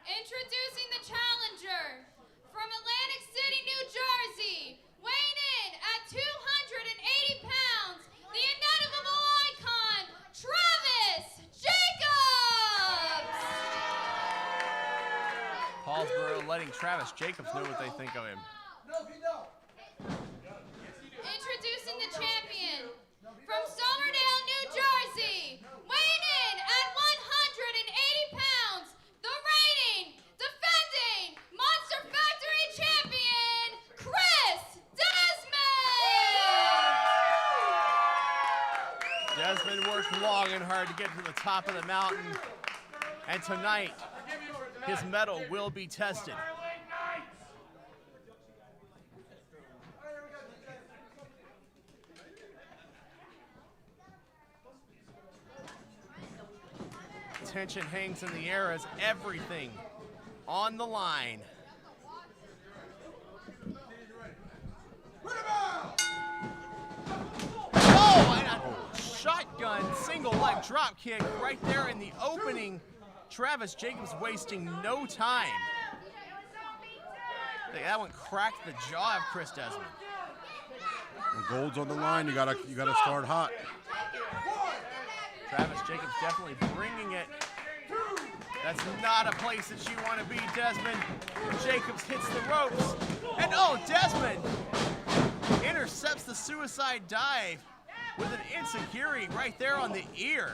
Introducing the challenger from Atlantic City, New Jersey, weighing in at 280 pounds, the inevitable icon, Travis Jacobs! Paulsboro letting Travis Jacobs know what they think of him. No, he don't. Introducing the champion from Somerdale, New Jersey, weighing in at 180 pounds, the reigning, defending Monster Factory champion, Chris Desmond! Desmond worked long and hard to get to the top of the mountain, and tonight his mettle will be tested. Tension hangs in the air as everything on the line. Oh, and a shotgun single leg drop kick right there in the opening. Travis Jacobs wasting no time. That one cracked the jaw of Chris Desmond. When gold's on the line, you gotta start hot. Travis Jacobs definitely bringing it. That's not a place that you want to be, Desmond. Jacobs hits the ropes. And oh, Desmond intercepts the suicide dive with an enziguri right there on the ear.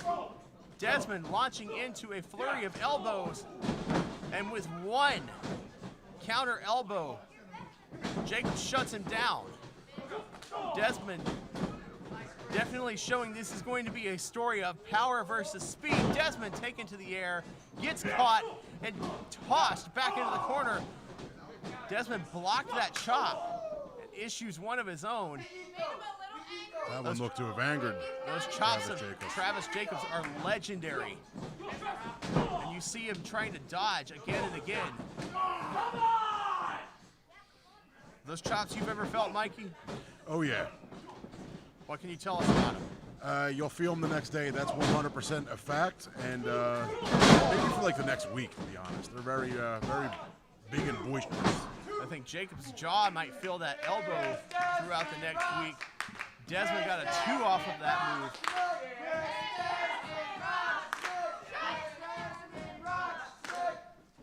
Desmond launching into a flurry of elbows. And with one counter elbow, Jacobs shuts him down. Desmond definitely showing this is going to be a story of power versus speed. Desmond taken to the air, gets caught, and tossed back into the corner. Desmond blocked that chop and issues one of his own. That one looked to have angered Those chops of Travis Jacobs are legendary. And you see him trying to dodge again and again. Those chops you've ever felt, Mikey? Oh, yeah. What can you tell us about them? You'll feel them the next day. That's 100% a fact. And maybe for like the next week, to be honest. They're very, very big and boisterous. I think Jacobs' jaw might feel that elbow throughout the next week. Desmond got a 2 off of that move.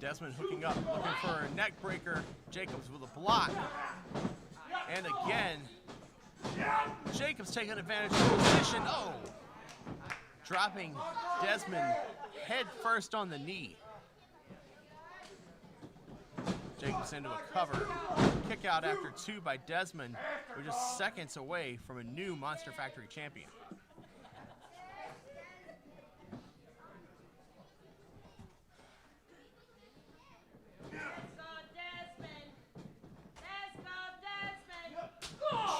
Desmond hooking up, looking for a neck breaker. Jacobs with a block. And again, Jacobs taking advantage of the position. Oh! Dropping Desmond head first on the knee. Jacobs into a cover. Kick out after 2 by Desmond. We're just seconds away from a new Monster Factory champion.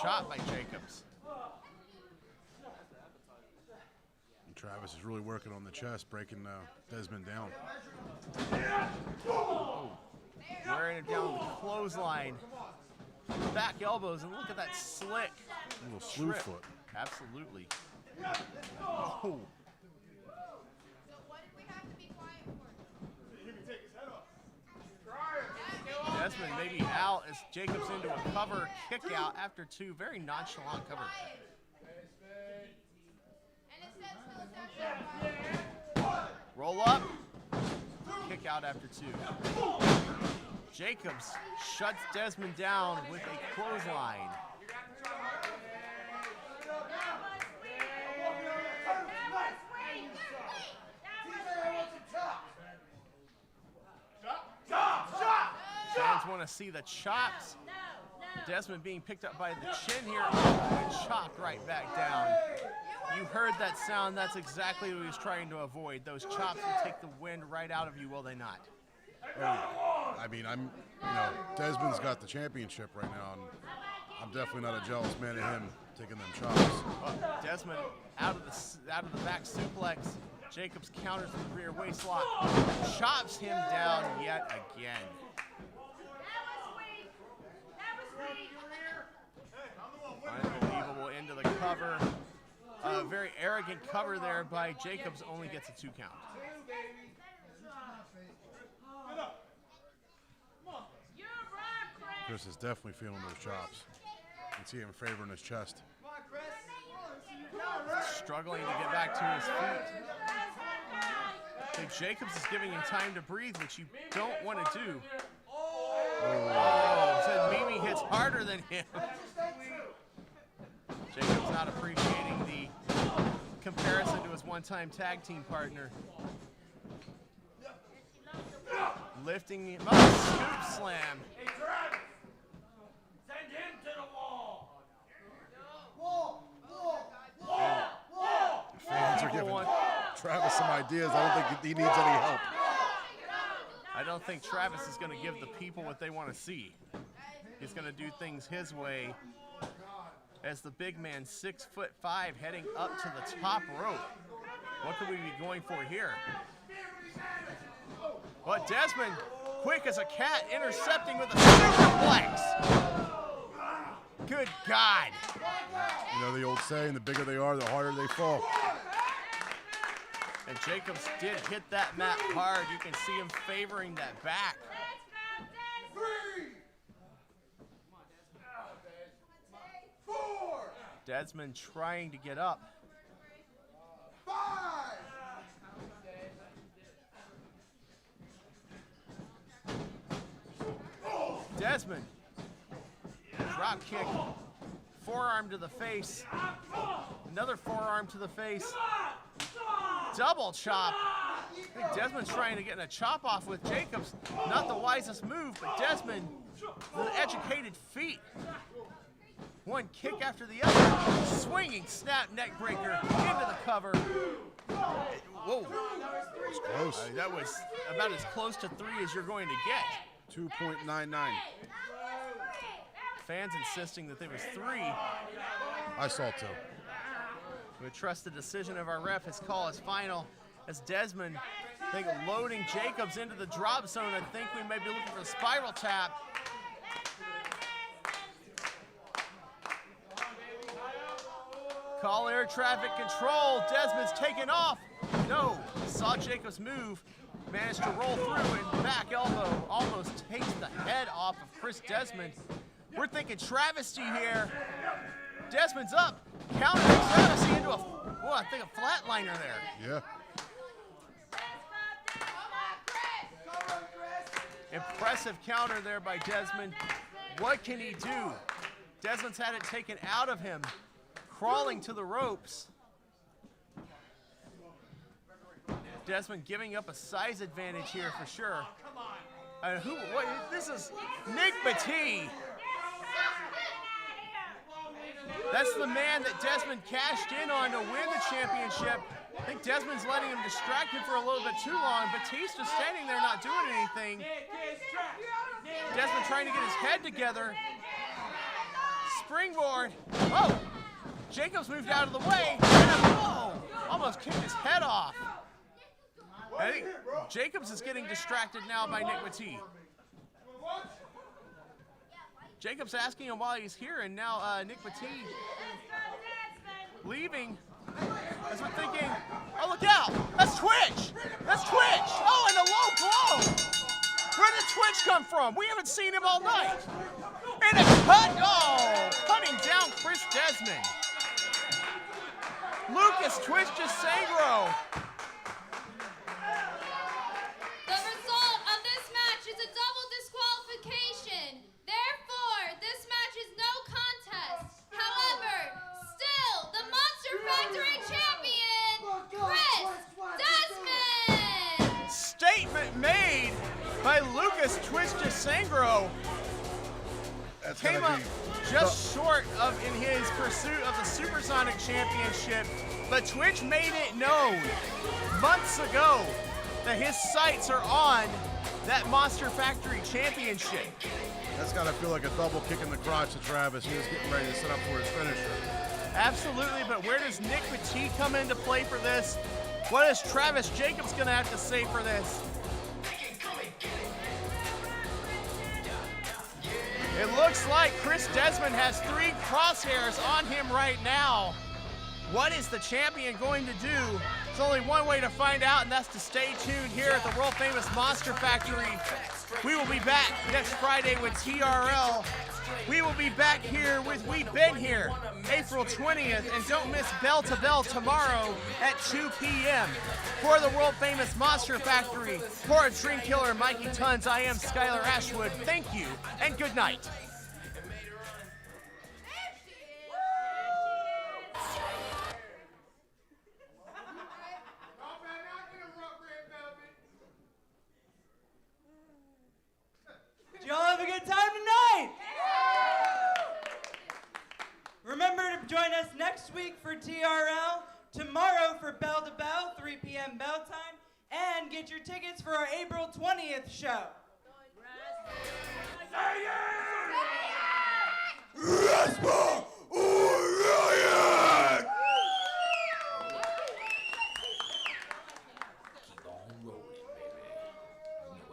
shot by Jacobs. And Travis is really working on the chest, breaking Desmond down. Oh. Wearing it down with the clothesline. Back elbows, and look at that slick. A little slew trip. foot. Absolutely. Oh. Desmond maybe out as Jacobs into a cover kick out after two. Very nonchalant cover. Roll up. Kick out after two. Jacobs shuts Desmond down with a clothesline. Fans want to see the chops. Desmond being picked up by the chin here and chopped right back down. You heard that sound. That's exactly what he was trying to avoid. Those chops will take the wind right out of you, will they not? Oh, I mean, Desmond's got the championship right now, and I'm definitely not a jealous man of him taking them chops. Well, Desmond out of the back suplex. Jacobs counters with the rear waist lock, chops him down yet again. Unbelievable into the cover. A very arrogant cover there by Jacobs, only gets a 2 count. Chris is definitely feeling those chops. You can see him favoring his chest. Struggling to get back to his feet. I think Jacobs is giving him time to breathe, which you don't want to do. Oh, said Mimi hits harder than him. Jacobs not appreciating the comparison to his one-time tag team partner. Lifting him up, scoop slam. Hey, Travis! Send him to the wall! Wall! Fans are giving Travis some ideas. I don't think he needs any help. I don't think Travis is going to give the people what they want to see. He's going to do things his way as the big man, 6'5", heading up to the top rope. What could we be going for here? But Desmond, quick as a cat, intercepting with a superplex. Good God. You know the old saying, the bigger they are, the harder they fall. And Jacobs did hit that mat hard. You can see him favoring that back. Desmond trying to get up. Desmond, drop kick, forearm to the face, another forearm to the face, double chop. I think Desmond's trying to get in a chop off with Jacobs. Not the wisest move, but Desmond with educated feet. One kick after the other, swinging snap neck breaker into the cover. Whoa, That was close. that was about as close to 3 as you're going to get. 2.99. Fans insisting that there was 3. I saw 2. We trust the decision of our ref. His call is final. As Desmond, I think, loading Jacobs into the drop zone. I think we may be looking for a spiral tap. Call air traffic control. Desmond's taken off. No, saw Jacobs move. Managed to roll through and back elbow almost takes the head off of Chris Desmond. We're thinking travesty here. Desmond's up. Countering travesty into I think a flatliner there. Yeah. Impressive counter there by Desmond. What can he do? Desmond's had it taken out of him. Crawling to the ropes. Desmond giving up a size advantage here for sure. This is Nick Batee. That's the man that Desmond cashed in on to win the championship. I think Desmond's letting him distract him for a little bit too long. Batista's standing there not doing anything. Desmond trying to get his head together. springboard. Oh, Jacobs moved out of the way. And almost kicked his head off. I think Jacobs is getting distracted now by Nick Matee. Jacobs asking him while he's here, and now Nick Matee leaving. As we're thinking, oh, look out! That's Twitch! That's Twitch! Oh, and a low blow! Where did Twitch come from? We haven't seen him all night. And a cut! Oh, cutting down Chris Desmond. Lucas Twitch Sangro. The result of this match is a double disqualification. Therefore, this match is no contest. However, still, the Monster Factory champion, Chris Desmond! Statement made by Lucas Twitch Sangro. Came up just short of in his pursuit of the Supersonic Championship, but Twitch made it known months ago that his sights are on that Monster Factory Championship. That's got to feel like a double kick in the crotch to Travis. He was getting ready to set up for his finisher. Absolutely, but where does Nick Matee come into play for this? What is Travis Jacobs going to have to say for this? It looks like Chris Desmond has 3 crosshairs on him right now. What is the champion going to do? There's only one way to find out, and that's to stay tuned here at the world-famous Monster Factory. We will be back next Friday with TRL. We will be back here with We've Been Here, April 20th, and don't miss Bell to Bell tomorrow at 2 p.m. For the world-famous Monster Factory, for Dream Killer Mikey Tons, I am Skylar Ashwood. Thank you, and good night. Did y'all have a good time tonight? Remember to join us next week for TRL, tomorrow for Bell to Bell, 3 p.m. bell time, and get your tickets for our April 20th show. Say yeah!